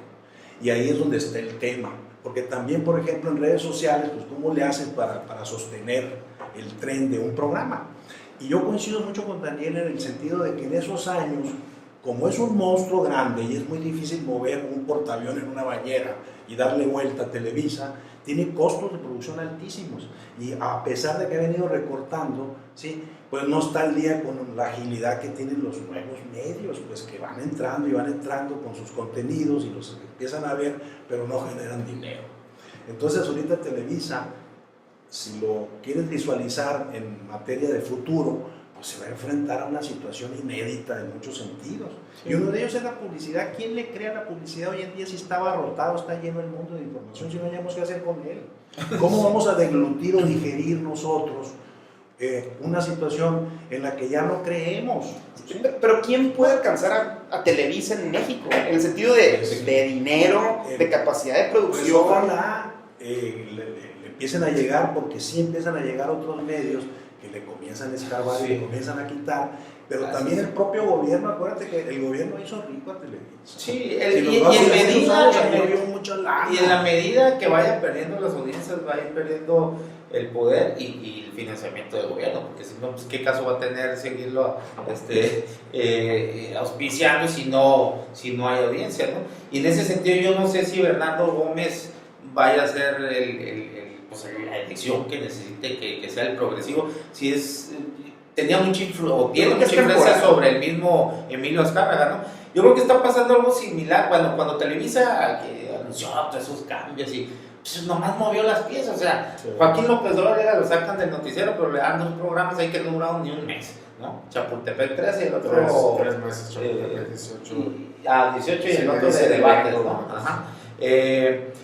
Y ahí es donde está el tema. Porque también, por ejemplo, en redes sociales, pues ¿cómo le hacen para sostener el tren de un programa? Y yo coincido mucho con Daniel en el sentido de que en esos años, como es un monstruo grande y es muy difícil mover un portaavión en una bañera y darle vuelta a Televisa, tiene costos de producción altísimos. Y a pesar de que ha venido recortando, ¿sí?, pues no está al día con la agilidad que tienen los nuevos medios, pues que van entrando con sus contenidos y los empiezan a ver, pero no generan dinero. Entonces ahorita Televisa, si lo quieres visualizar en materia de futuro, pues se va a enfrentar a una situación inédita en muchos sentidos. Sí. Y uno de ellos es la publicidad. ¿Quién le crea la publicidad hoy en día si está abarrotado, está lleno el mundo de información, si no hayamos qué hacer con él? ¿Cómo vamos a deglutir o digerir nosotros una situación en la que ya no creemos? ¿Sí? Pero ¿quién puede alcanzar a Televisa en México? En el sentido de dinero, de capacidad de producción. Pues ojalá le empiecen a llegar, porque sí empiezan a llegar otros medios que le comienzan a escarbar y le comienzan a quitar, pero también el propio gobierno, acuérdate que el gobierno hizo rico a Televisa. Sí, y en la medida que vaya perdiendo las audiencias, va a ir perdiendo el poder y el financiamiento del gobierno, porque si no, pues qué caso va a tener seguirlo auspiciando si no hay audiencia, ¿no? Y en ese sentido yo no sé si Bernardo Gómez vaya a ser la elección que necesite que sea el progresivo, si es tenía mucha influencia sobre el mismo Emilio Azcárraga, ¿no? Yo creo que está pasando algo similar cuando Televisa anunció todos esos cambios y pues nomás movió las piezas, o sea, sí. Joaquín López Dóriga lo sacan del noticiero, pero le dan 2 programas ahí que no duraron ni un mes, ¿no? Chapultepec 3 y el otro 3 meses, Chapultepec 18. 18 y el otro de debates, ¿no? Ajá.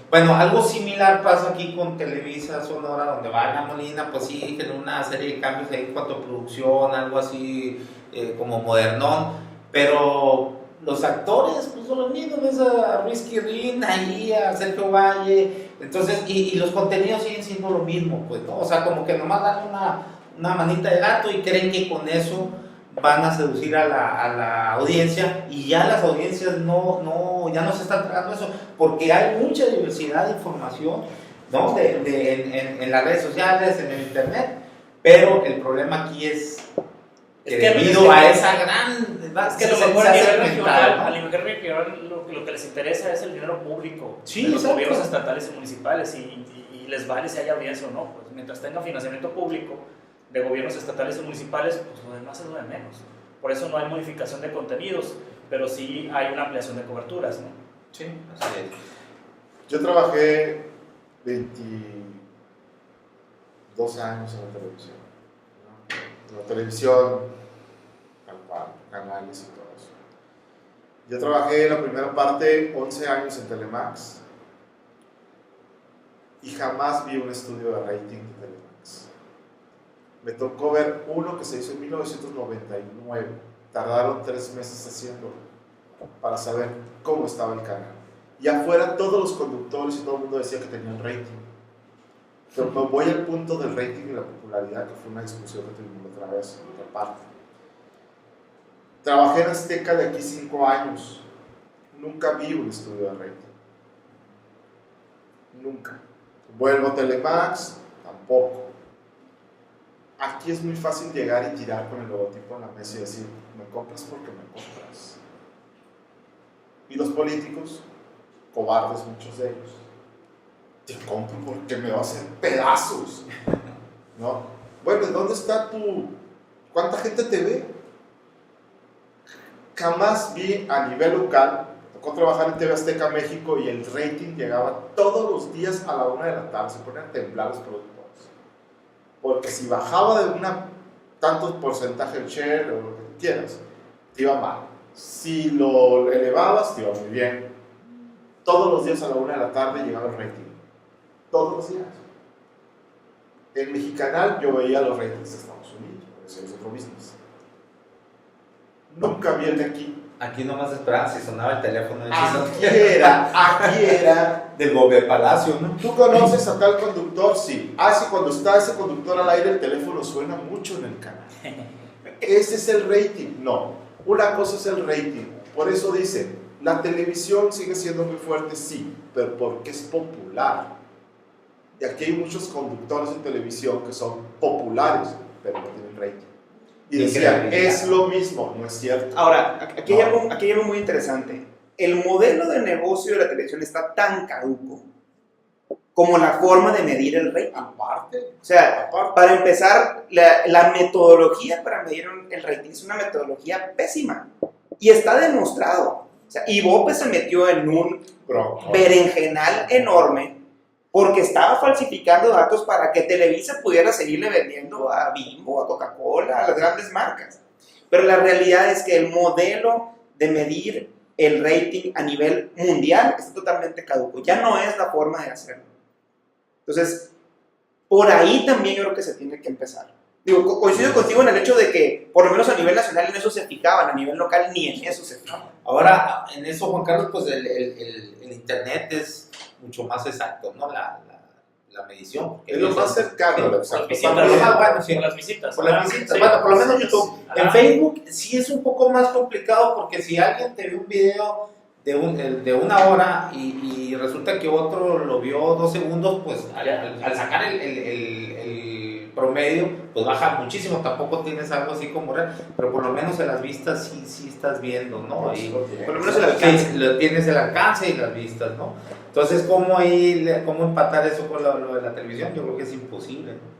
Bueno, algo similar pasa aquí con Televisa Sonora, donde va Ana Molina, pues sí, generó una serie de cambios ahí en cuanto a producción, algo así como modernón, pero los actores pues son los mismos, ves a Ruiz Quirrín ahí, a Sergio Valle, entonces, y los contenidos siguen siendo lo mismo, pues, ¿no? O sea, como que nomás dan una manita de gato y creen que con eso van a seducir a la audiencia, y ya las audiencias ya no se están tragando eso, porque hay mucha diversidad de información, ¿no? En las redes sociales, en el internet, pero el problema aquí es que debido a esa gran... Es que a lo mejor a nivel regional lo que les interesa es el dinero público, sí, de los gobiernos estatales y municipales, y les vale si hay audiencia o no. Pues mientras tenga financiamiento público de gobiernos estatales y municipales, pues lo demás es lo de menos. Por eso no hay modificación de contenidos, pero sí hay una ampliación de coberturas, ¿no? Sí, así es. Yo trabajé 22 años en la televisión, ¿no? En la televisión, tal cual, canales y todo eso. Yo trabajé la primera parte 11 años en Telemax y jamás vi un estudio de rating de Telemax. Me tocó ver uno que se hizo en 1999. Tardaron 3 meses haciéndolo para saber cómo estaba el canal. Y afuera todos los conductores y todo el mundo decía que tenían rating. Pero me voy al punto del rating y la popularidad, que fue una discusión que tuvimos otra vez en otra parte. Trabajé en Azteca de aquí 5 años. Nunca vi un estudio de rating. Nunca. Vuelvo a Telemax, tampoco. Aquí es muy fácil llegar y tirar con el logotipo en la mesa y decir, me compras porque me compras. Y los políticos, cobardes muchos de ellos, te compro porque me va a hacer pedazos, ¿no? Bueno, ¿dónde está cuánta gente te ve? Jamás vi a nivel local, tocó trabajar en TV Azteca México y el rating llegaba todos los días a la 1 de la tarde, se ponían a temblar los productores. Porque si bajaba de tanto porcentaje el share o lo que quieras, te iba mal. Si lo elevabas, te iba muy bien. Todos los días a la 1 de la tarde llegaba el rating. Todos los días. En Mexicanal yo veía los ratings de Estados Unidos, porque ese es otro business. Nunca vi el de aquí. Aquí nomás esperaba si sonaba el teléfono. Aquí era. Del Gobierno Palacio, ¿no? ¿Tú conoces a tal conductor? Sí. Sí, cuando está ese conductor al aire, el teléfono suena mucho en el canal. ¿Ese es el rating? No. Una cosa es el rating. Por eso dice, la televisión sigue siendo muy fuerte, sí, pero porque es popular. Y aquí hay muchos conductores de televisión que son populares, pero no tienen rating. Y decían, es lo mismo, no es cierto. Ahora, aquí hay algo muy interesante. El modelo de negocio de la televisión está tan caduco como la forma de medir el rating. Aparte. O sea, para empezar, la metodología para medir el rating es una metodología pésima. Y está demostrado. O sea, Ibope se metió en un berenjenal enorme porque estaba falsificando datos para que Televisa pudiera seguirle vendiendo a Bimbo, a Coca-Cola, a las grandes marcas. Pero la realidad es que el modelo de medir el rating a nivel mundial está totalmente caduco. Ya no es la forma de hacerlo. Entonces, por ahí también yo creo que se tiene que empezar. Digo, coincido contigo en el hecho de que, por lo menos a nivel nacional, en eso se fijaban, a nivel local ni en eso se fijaban. Ahora, en eso, Juan Carlos, pues el internet es mucho más exacto, ¿no? La medición. Es lo más cercano. Por las visitas. Por las visitas. Por las visitas. Bueno, por lo menos YouTube. En Facebook sí es un poco más complicado porque si alguien te vio un video de 1 hora y resulta que otro lo vio 2 segundos, pues al sacar el promedio, pues baja muchísimo. Tampoco tienes algo así como real, pero por lo menos en las vistas sí estás viendo, ¿no? Y, por lo menos el alcance. Tienes el alcance y las vistas, ¿no? Entonces, ¿cómo empatar eso con lo de la televisión? Yo creo que es imposible, ¿no?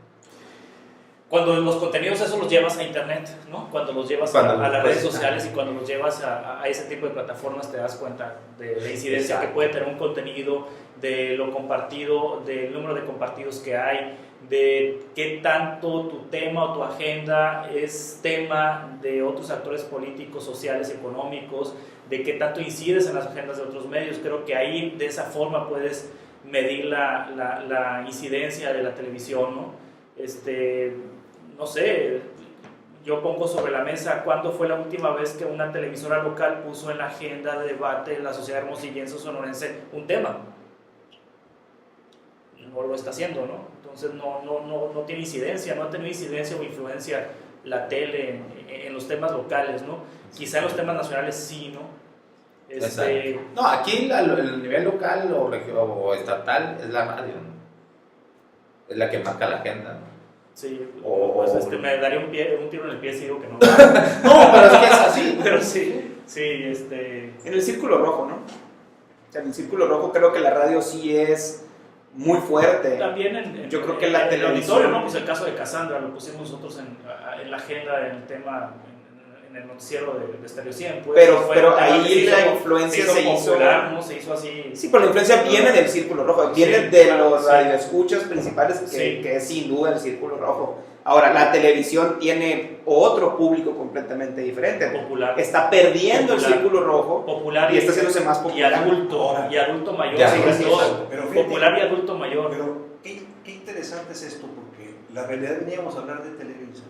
Cuando los contenidos esos los llevas a internet, ¿no? Cuando los llevas a las redes sociales y cuando los llevas a ese tipo de plataformas te das cuenta de la incidencia que puede tener un contenido, de lo compartido, del número de compartidos que hay, de qué tanto tu tema o tu agenda es tema de otros actores políticos, sociales, económicos, de qué tanto incides en las agendas de otros medios. Creo que ahí de esa forma puedes medir la incidencia de la televisión, ¿no? No sé, yo pongo sobre la mesa cuándo fue la última vez que una televisora local puso en la agenda de debate de la sociedad hermosillense o sonorense un tema. No lo está haciendo, ¿no? Entonces no tiene incidencia, no ha tenido incidencia o influencia la tele en los temas locales, ¿no? Quizá en los temas nacionales sí, ¿no? No, aquí el nivel local o estatal es la radio, ¿no? Es la que marca la agenda, ¿no? Sí, me daría un tiro en el pie si digo que no. No, pero es que es así. Pero sí, En el círculo rojo, ¿no? O sea, en el círculo rojo creo que la radio sí es muy fuerte. También yo creo que la el televisión, auditorio, ¿no? Pues el caso de Cassandra lo pusimos nosotros en la agenda, en el tema, en el noticiero de Stereo 100. Pues, pero ahí la influencia se hizo popular, ¿no? Se hizo así. Sí, pero la influencia viene del Círculo Rojo, viene de los radioescuchas principales, que es sin duda el Círculo Rojo. Ahora, la televisión tiene otro público completamente diferente. Popular. Está perdiendo el Círculo Rojo popular y está haciéndose más popular. Y adulto mayor. Ya, sobre todo. pero fíjate, Popular y adulto mayor. Pero qué interesante es esto, porque la realidad veníamos a hablar de Televisa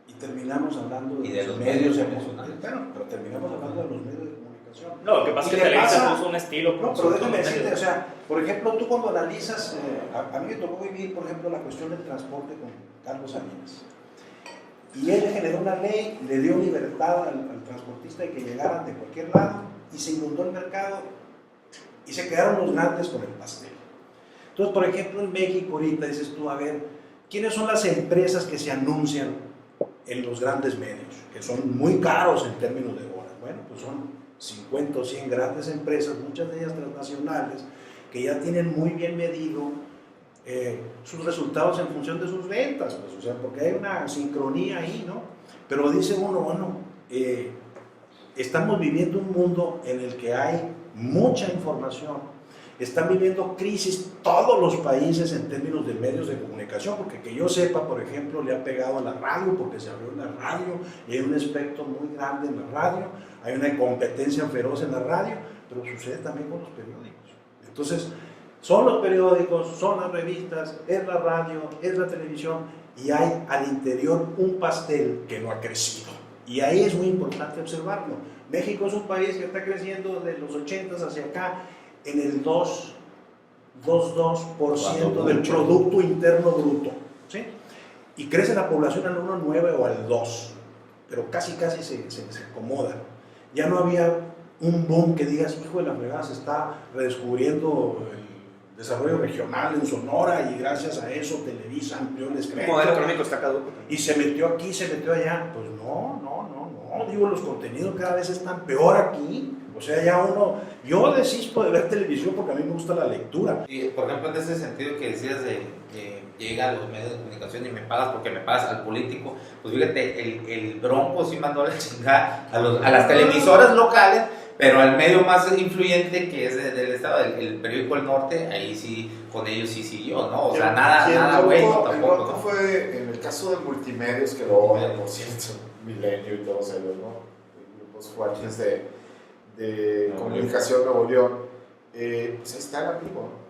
y terminamos hablando Y de los medios medios emocionales. Bueno, pero terminamos hablando de los medios de comunicación. No, lo que pasa es que Televisa puso un estilo. No, pero déjame decirte, o sea, por ejemplo, tú cuando analizas, a mí me tocó vivir, por ejemplo, la cuestión del transporte con Carlos Salinas. Y él generó una ley, le dio libertad al transportista de que llegaran de cualquier lado y se inundó el mercado y se quedaron los grandes con el pastel. Entonces, por ejemplo, en México ahorita dices tú, a ver, ¿quiénes son las empresas que se anuncian en los grandes medios? Que son muy caros en términos de horas. Bueno, pues son 50 o 100 grandes empresas, muchas de ellas transnacionales, que ya tienen muy bien medido sus resultados en función de sus ventas, pues, o sea, porque hay una sincronía ahí, ¿no? Pero dice uno, bueno, estamos viviendo un mundo en el que hay mucha información, están viviendo crisis todos los países en términos de medios de comunicación, porque que yo sepa, por ejemplo, le ha pegado a la radio, porque se abrió la radio, y hay un espectro muy grande en la radio, hay una competencia feroz en la radio, pero sucede también con los periódicos. Entonces, son los periódicos, son las revistas, es la radio, es la televisión, y hay al interior un pastel que no ha crecido. Y ahí es muy importante observarlo. México es un país que está creciendo de los 80s hacia acá en el 2,2% del Producto Interno Bruto, ¿sí? Y crece la población al 1,9 o al 2, pero casi se acomoda. Ya no había un boom que digas, hijo de la fregada, se está redescubriendo el desarrollo regional en Sonora y gracias a eso Televisa amplió el espectro. El modelo económico está caduco. Y se metió aquí, se metió allá. Pues no, digo, los contenidos cada vez están peor aquí. O sea, ya yo desisto de ver televisión porque a mí me gusta la lectura. Y, por ejemplo, en ese sentido que decías de llega a los medios de comunicación y me pagas porque me pagas al político, pues fíjate, el Bronco sí mandó la chingada a las televisoras locales, pero al medio más influyente que es del estado, el periódico El Norte, ahí sí, con ellos sí siguió, ¿no? O sea, nada bueno tampoco. El Bronco fue, en el caso de Multimedios, que lo odian, por cierto, Milenio y todos ellos, ¿no? Grupos fuertes de comunicación Nuevo León, pues ahí está el amigo, ¿no?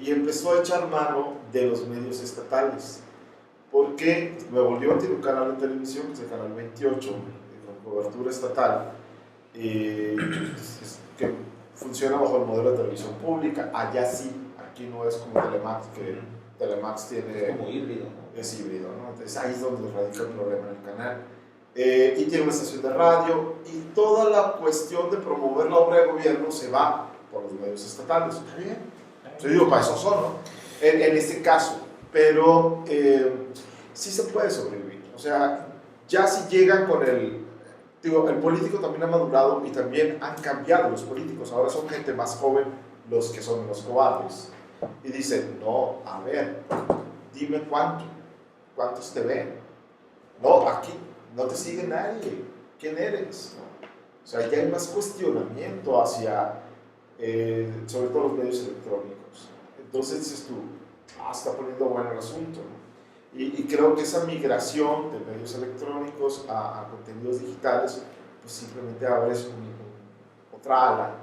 Y empezó a echar mano de los medios estatales, porque Nuevo León tiene un canal de televisión que es el canal 28, con cobertura estatal, que funciona bajo el modelo de televisión pública. Allá sí, aquí no es como Telemax, que Telemax tiene... Es como híbrido, ¿no? Es híbrido, ¿no? Entonces ahí es donde radica el problema en el canal. Y tiene una estación de radio, y toda la cuestión de promover la obra de gobierno se va por los medios estatales. Está bien. Yo digo, para eso son, ¿no? En este caso. Pero sí se puede sobrevivir. O sea, ya si llegan con el... Digo, el político también ha madurado y también han cambiado los políticos. Ahora son gente más joven los que son los cobardes. Y dicen, no, a ver, dime cuántos te ven. No, aquí no te sigue nadie. ¿Quién eres? ¿No? O sea, ya hay más cuestionamiento hacia, sobre todo los medios electrónicos. Entonces dices tú, está poniendo bueno el asunto, ¿no? Y creo que esa migración de medios electrónicos a contenidos digitales, pues simplemente abres otra ala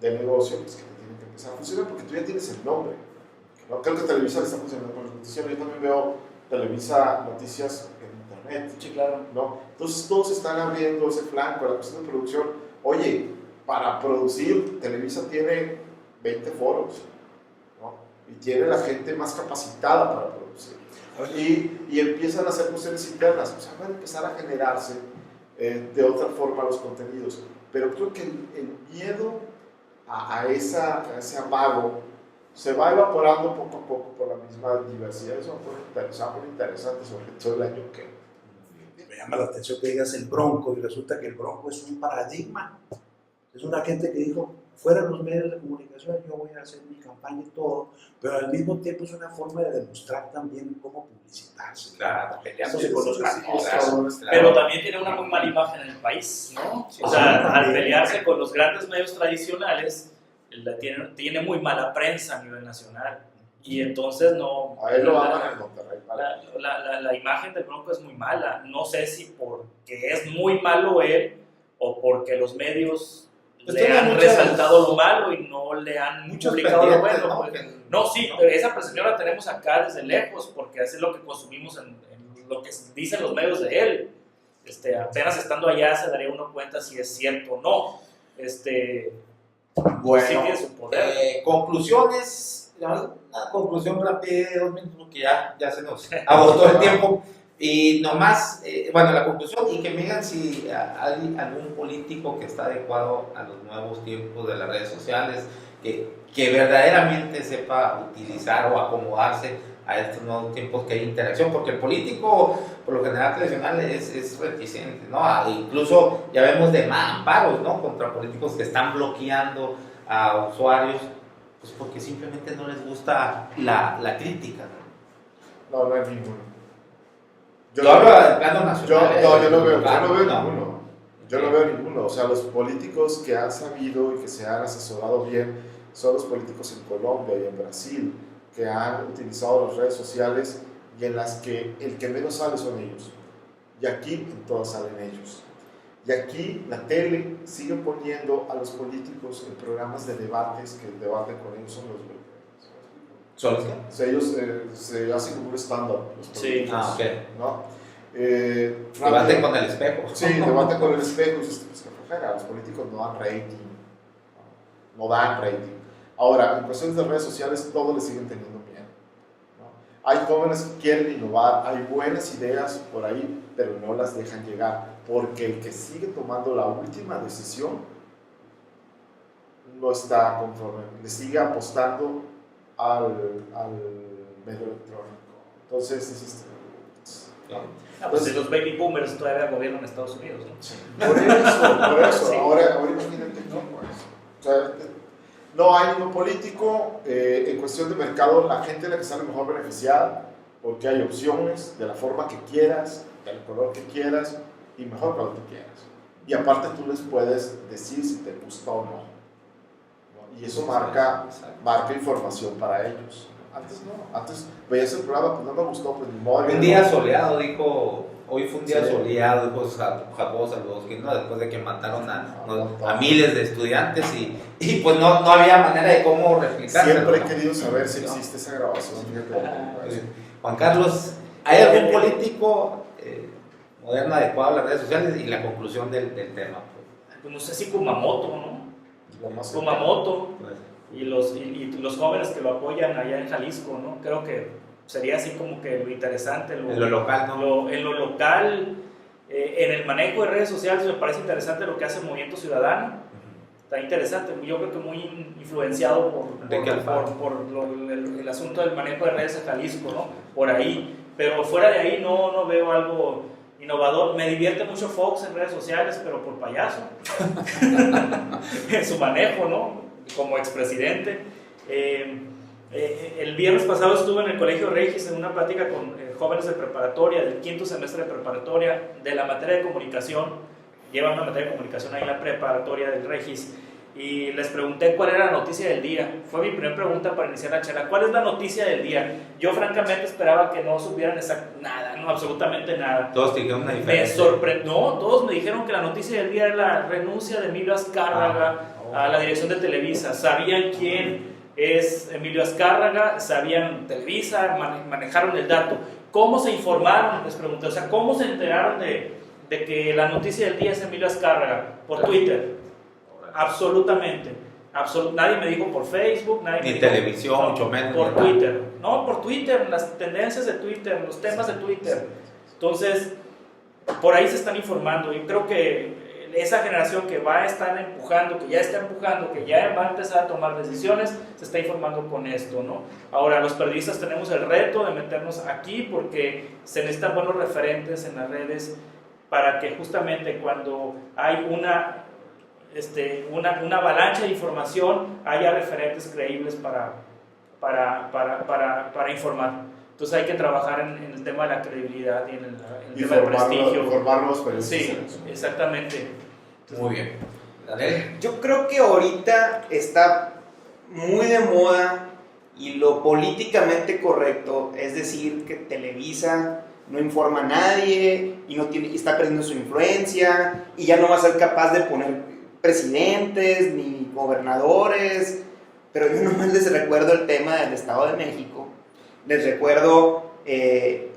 de negocio pues, que te tiene que empezar a funcionar, porque tú ya tienes el nombre, ¿no? Creo que Televisa le está funcionando con los noticieros. Yo también veo Televisa Noticias en internet. Sí, claro. ¿No? Entonces todos están abriendo ese flanco, la cuestión de producción. Oye, para producir, Televisa tiene 20 foros, ¿no? Y tiene la gente más capacitada para producir. Y empiezan a hacer cuestiones internas, o sea, van a empezar a generarse de otra forma los contenidos. Pero creo que el miedo a ese amago se va evaporando poco a poco por la misma diversidad. Eso va a poner interesante, sobre todo el año que... Me llama la atención que digas el Bronco y resulta que el Bronco es un paradigma. Es una gente que dijo, fuera de los medios de comunicación, yo voy a hacer mi campaña y todo, pero al mismo tiempo es una forma de demostrar también cómo publicitarse. Claro, Peleándose con los grandes. Pero también tiene una muy mala imagen en el país, ¿no? O sea, al pelearse con los grandes medios tradicionales, tiene muy mala prensa a nivel nacional. Y entonces no... A él lo aman en Monterrey. La imagen del Bronco es muy mala. No sé si porque es muy malo él o porque los medios pues le han resaltado lo malo y no le han publicado lo bueno. ¿no? Pues, no, sí, pero esa percepción la tenemos acá desde lejos porque así es lo que consumimos en lo que dicen los medios de él. Apenas estando allá se daría uno cuenta si es cierto o no. Bueno, sí tiene su poder. conclusiones, una conclusión rápida de 2 minutos porque ya se nos agotó el tiempo. Y nomás, bueno, la conclusión, y que me digan si hay algún político que está adecuado a los nuevos tiempos de las redes sociales, que verdaderamente sepa utilizar o acomodarse a estos nuevos tiempos que hay interacción, porque el político, por lo general tradicional, es reticente, ¿no? Incluso ya vemos amparos, ¿no? Contra políticos que están bloqueando a usuarios, pues porque simplemente no les gusta la crítica, ¿no? No hay ninguno. Yo hablo del plano nacional. Yo no veo no. ninguno. Yo no veo ninguno. O sea, los políticos que han sabido y que se han asesorado bien son los políticos en Colombia y en Brasil, que han utilizado las redes sociales y en las que el que menos sale son ellos. Y aquí en todas salen ellos. Y aquí la tele sigue poniendo a los políticos en programas de debates que debaten con ellos son los ¿Son los qué? o sea, ellos se hacen como un stand-up, los Sí. políticos, Ok. ¿no? Debaten con el espejo. Sí, debaten con el espejo. Y dices, pues qué flojera, los políticos no dan rating. No dan rating. Ahora, en cuestiones de redes sociales, todos le siguen teniendo miedo, ¿no? Hay jóvenes que quieren innovar, hay buenas ideas por ahí, pero no las dejan llegar, porque el que sigue tomando la última decisión no está conforme, le sigue apostando al medio electrónico. Entonces, dices, Pues los baby boomers todavía gobiernan en Estados Unidos, ¿no? por eso. Sí. Ahora imagínate, ¿no? O sea, no hay ningún político. En cuestión de mercado, la gente es la que sale mejor beneficiada, porque hay opciones de la forma que quieras, del color que quieras y mejor cuando tú quieras. Y aparte tú les puedes decir si te gusta o no. Y eso marca información para ellos. Antes no, antes veías el programa, pues no me gustó, pues ni modo. Un día soleado, dijo, hoy fue un día soleado, dijo Jacobo Zabludovsky, ¿no? Después de que mataron a miles de estudiantes y pues no había manera de cómo replicarlo. Siempre he querido saber si existe esa grabación. Juan Carlos, ¿hay algún político moderno adecuado a las redes sociales? Y la conclusión del tema. Pues no sé si Kumamoto, ¿no? Kumamoto y los jóvenes que lo apoyan allá en Jalisco, ¿no? Creo que sería así como que lo interesante. En lo local, ¿no? En lo local, en el manejo de redes sociales me parece interesante lo que hace el Movimiento Ciudadano. Está interesante, yo creo que muy influenciado por el asunto del manejo de redes en Jalisco, ¿no? Por ahí, pero fuera de ahí no veo algo innovador. Me divierte mucho Fox en redes sociales, pero por payaso en su manejo, ¿no? Como expresidente. El viernes pasado estuve en el Colegio Regis en una plática con jóvenes de preparatoria, del 5º semestre de preparatoria, de la materia de comunicación. Llevan una materia de comunicación ahí en la preparatoria del Regis. Y les pregunté cuál era la noticia del día. Fue mi primera pregunta para iniciar la charla. ¿Cuál es la noticia del día? Yo francamente esperaba que no supieran nada, no, absolutamente nada. Todos te dijeron una Me diferencia. sorprendió, todos me dijeron que la noticia del día era la renuncia de Emilio Azcárraga a la dirección de Televisa. Sabían quién es Emilio Azcárraga, sabían Televisa, manejaron el dato. ¿Cómo se informaron? Les pregunté, o sea, ¿cómo se enteraron de que la noticia del día es Emilio Azcárraga? Por Twitter. Absolutamente. Nadie me dijo por Facebook, nadie Ni me dijo, televisión, no, mucho menos. por Twitter. No, por Twitter, las tendencias de Twitter, los temas de Twitter. Entonces, por ahí se están informando. Yo creo que esa generación que va a estar empujando, que ya está empujando, que ya va a empezar a tomar decisiones, se está informando con esto, ¿no? Ahora, los periodistas tenemos el reto de meternos aquí porque se necesitan buenos referentes en las redes para que justamente cuando hay una una avalancha de información, haya referentes creíbles para informar. Entonces hay que trabajar en el tema de la credibilidad y en el tema del prestigio. Formar los periodistas. Sí, exactamente. Muy bien. Daniel. Yo creo que ahorita está muy de moda y lo políticamente correcto es decir que Televisa no informa a nadie y está perdiendo su influencia y ya no va a ser capaz de poner presidentes ni gobernadores, pero yo nomás les recuerdo el tema del Estado de México. Les recuerdo que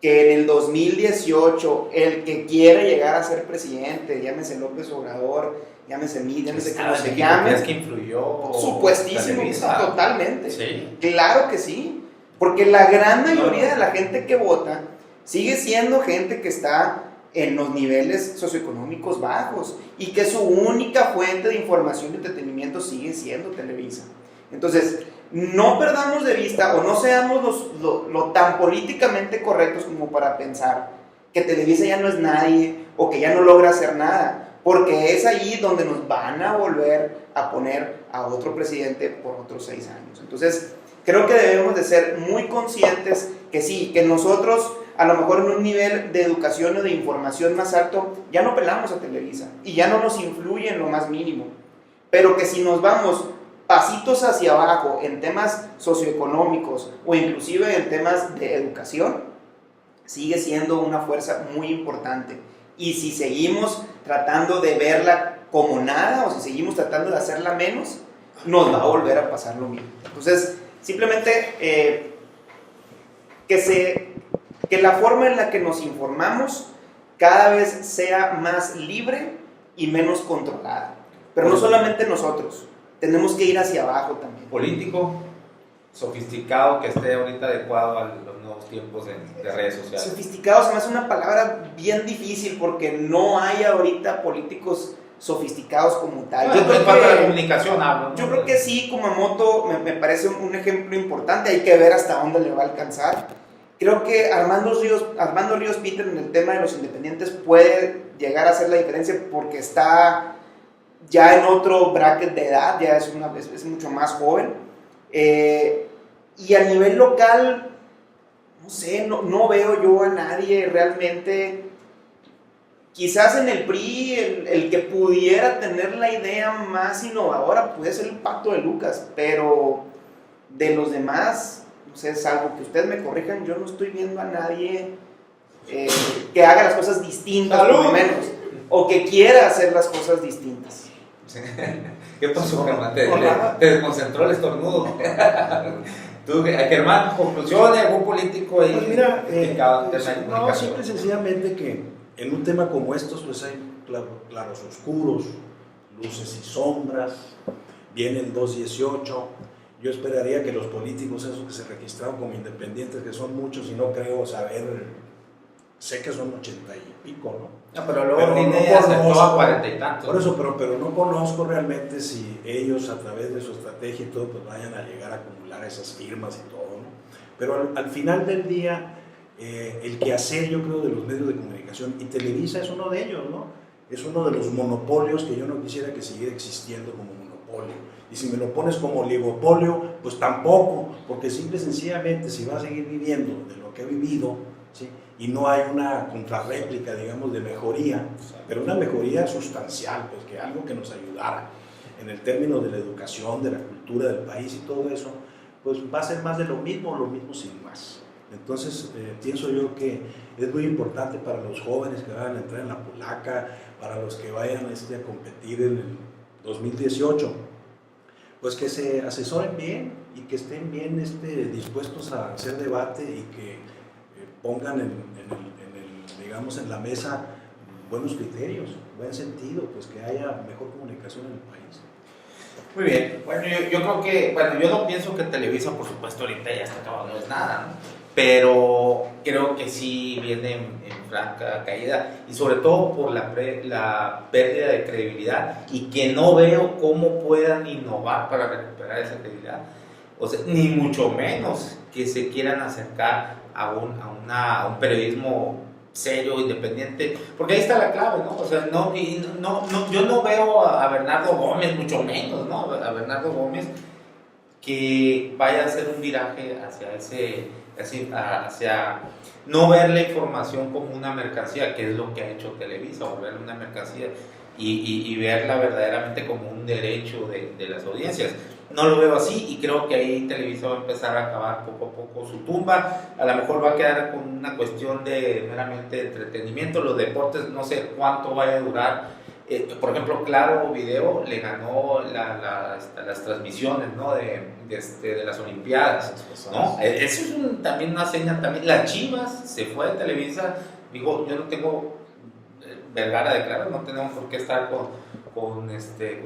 en el 2018 el que quiere llegar a ser presidente, llámese López Obrador, llámese Mid, llámese como se llame, ¿Es que influyó? supuestísimo, Televisa? totalmente. Sí. Claro que sí, porque la gran mayoría de la gente que vota sigue siendo gente que está en los niveles socioeconómicos bajos y que su única fuente de información y entretenimiento sigue siendo Televisa. Entonces, no perdamos de vista o no seamos lo tan políticamente correctos como para pensar que Televisa ya no es nadie o que ya no logra hacer nada, porque es ahí donde nos van a volver a poner a otro presidente por otros 6 años. Entonces, creo que debemos de ser muy conscientes que sí, que nosotros a lo mejor en un nivel de educación o de información más alto ya no pelamos a Televisa y ya no nos influye en lo más mínimo, pero que si nos vamos pasitos hacia abajo en temas socioeconómicos o inclusive en temas de educación, sigue siendo una fuerza muy importante. Y si seguimos tratando de verla como nada o si seguimos tratando de hacerla menos, nos va a volver a pasar lo mismo. Entonces, simplemente que la forma en la que nos informamos cada vez sea más libre y menos controlada. Pero no solamente nosotros, tenemos que ir hacia abajo también. Político, sofisticado, que esté ahorita adecuado a los nuevos tiempos de redes sociales. Sofisticado se me hace una palabra bien difícil porque no hay ahorita políticos sofisticados como tal. Yo creo que la comunicación hablo, ¿no? Yo creo que sí, Kumamoto me parece un ejemplo importante, hay que ver hasta dónde le va a alcanzar. Creo que Armando Ríos Peter en el tema de los independientes puede llegar a hacer la diferencia porque está ya en otro bracket de edad, ya es mucho más joven. Y a nivel local, no sé, no veo yo a nadie realmente. Quizás en el PRI el que pudiera tener la idea más innovadora puede ser el Pacto de Lucas, pero de los demás, no sé, salvo que ustedes me corrijan, yo no estoy viendo a nadie que haga las cosas distintas, por lo menos, o que quiera hacer las cosas distintas. ¿Qué pasó, Germán? Te desconcentró el estornudo. Tú, Germán, conclusiones, algún político ahí. Pues mira, no, simple y sencillamente que en un tema como estos, pues hay claros oscuros, luces y sombras. Viene el 218. Yo esperaría que los políticos, esos que se registraron como independientes, que son muchos y no creo saber. Sé que son 80 y pico, ¿no? No, pero luego no aceptó a 40 y tantos. Por eso, pero no conozco realmente si ellos a través de su estrategia y todo, pues vayan a llegar a acumular esas firmas y todo, ¿no? Pero al final del día, el quehacer, yo creo, de los medios de comunicación, y Televisa es uno de ellos, ¿no? Es uno de los monopolios que yo no quisiera que siguiera existiendo como monopolio. Y si me lo pones como oligopolio, pues tampoco, porque simple y sencillamente, si va a seguir viviendo de lo que he vivido, ¿sí? Y no hay una contrarréplica, digamos, de mejoría, pero una mejoría sustancial, pues que algo que nos ayudara en el término de la educación, de la cultura del país y todo eso, pues va a ser más de lo mismo sin más. Entonces, pienso yo que es muy importante para los jóvenes que vayan a entrar en la polaca, para los que vayan a competir en el 2018, pues que se asesoren bien y que estén bien dispuestos a hacer debate y que pongan digamos, en la mesa buenos criterios, buen sentido, pues que haya mejor comunicación en el país. Muy bien, bueno, yo creo que, bueno, yo no pienso que Televisa, por supuesto, ahorita ya está acabando, no es nada, ¿no? Pero creo que sí viene en franca caída y sobre todo por la pérdida de credibilidad y que no veo cómo puedan innovar para recuperar esa credibilidad, o sea, ni mucho menos que se quieran acercar a un periodismo serio, independiente, porque ahí está la clave, ¿no? O sea, yo no veo a Bernardo Gómez, mucho menos, ¿no? A Bernardo Gómez que vaya a hacer un viraje hacia no ver la información como una mercancía, que es lo que ha hecho Televisa, o verla una mercancía y verla verdaderamente como un derecho de las audiencias. No lo veo así y creo que ahí Televisa va a empezar a acabar poco a poco su tumba. A lo mejor va a quedar con una cuestión de meramente entretenimiento. Los deportes no sé cuánto vaya a durar. Por ejemplo, Claro Video le ganó las transmisiones, ¿no? de las Olimpiadas, ¿no? Eso es también una seña. También las Chivas se fue de Televisa. Digo, yo no tengo Vergara de Claro, no tenemos por qué estar con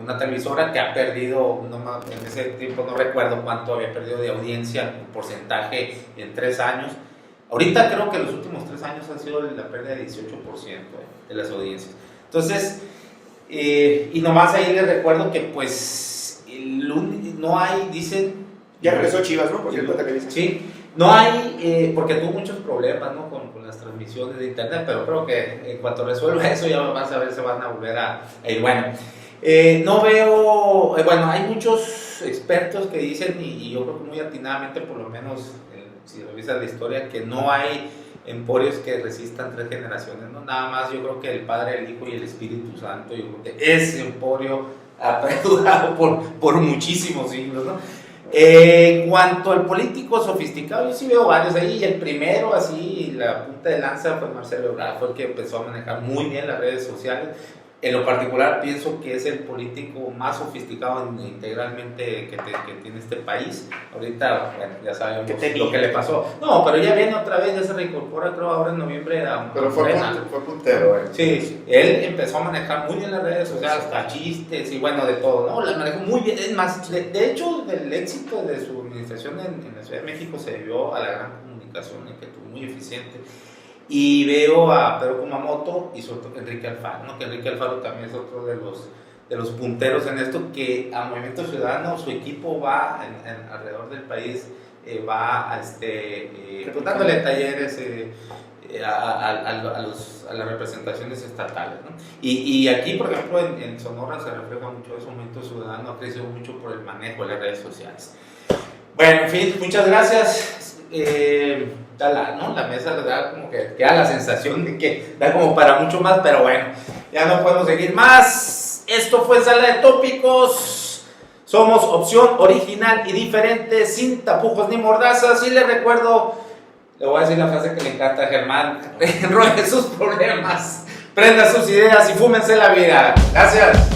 una televisora que ha perdido, en ese tiempo no recuerdo cuánto había perdido de audiencia, un porcentaje en 3 años. Ahorita creo que los últimos 3 años han sido la pérdida de 18% de las audiencias. Entonces, y nomás ahí les recuerdo que pues no hay, dicen... Ya regresó Chivas, ¿no? Por cierto, Televisa. Sí, no hay, porque tuvo muchos problemas, ¿no? con las transmisiones de internet, pero creo que en cuanto resuelva eso ya vas a ver, se van a volver a ir. Bueno, no veo, hay muchos expertos que dicen, y yo creo que muy atinadamente, por lo menos si revisas la historia, que no hay emporios que resistan 3 generaciones, ¿no? Nada más yo creo que el Padre, el Hijo y el Espíritu Santo, yo creo que ese emporio ha perdurado por muchísimos siglos, ¿no? En cuanto al político sofisticado, yo sí veo varios ahí, y el primero, así, la punta de lanza fue Marcelo Ebrard, fue el que empezó a manejar muy bien las redes sociales. En lo particular, pienso que es el político más sofisticado integralmente que tiene este país. Ahorita, bueno, ya sabemos lo que le pasó. No, pero ya viene otra vez, ya se reincorpora, creo, ahora en noviembre a Pero fue puntero, Sí, él empezó a manejar muy bien las redes sociales, hasta chistes y bueno, de todo, ¿no? Las manejó muy bien. Es más, de hecho, el éxito de su administración en la Ciudad de México se debió a la gran comunicación que tuvo, muy eficiente. Y veo a Pedro Kumamoto y sobre todo Enrique Alfaro, ¿no? Que Enrique Alfaro también es otro de los punteros en esto, que a Movimiento Ciudadano su equipo va alrededor del país, va pues dándole talleres a las representaciones estatales, ¿no? Y aquí, por ejemplo, en Sonora se refleja mucho eso. Movimiento Ciudadano ha crecido mucho por el manejo de las redes sociales. Bueno, en fin, muchas gracias. La mesa le da como que queda la sensación de que da como para mucho más, pero bueno, ya no podemos seguir más. Esto fue Sala de Tópicos. Somos opción original y diferente, sin tapujos ni mordazas. Y les recuerdo, le voy a decir la frase que le encanta a Germán: enrolle sus problemas, prenda sus ideas y fúmense la vida. Gracias.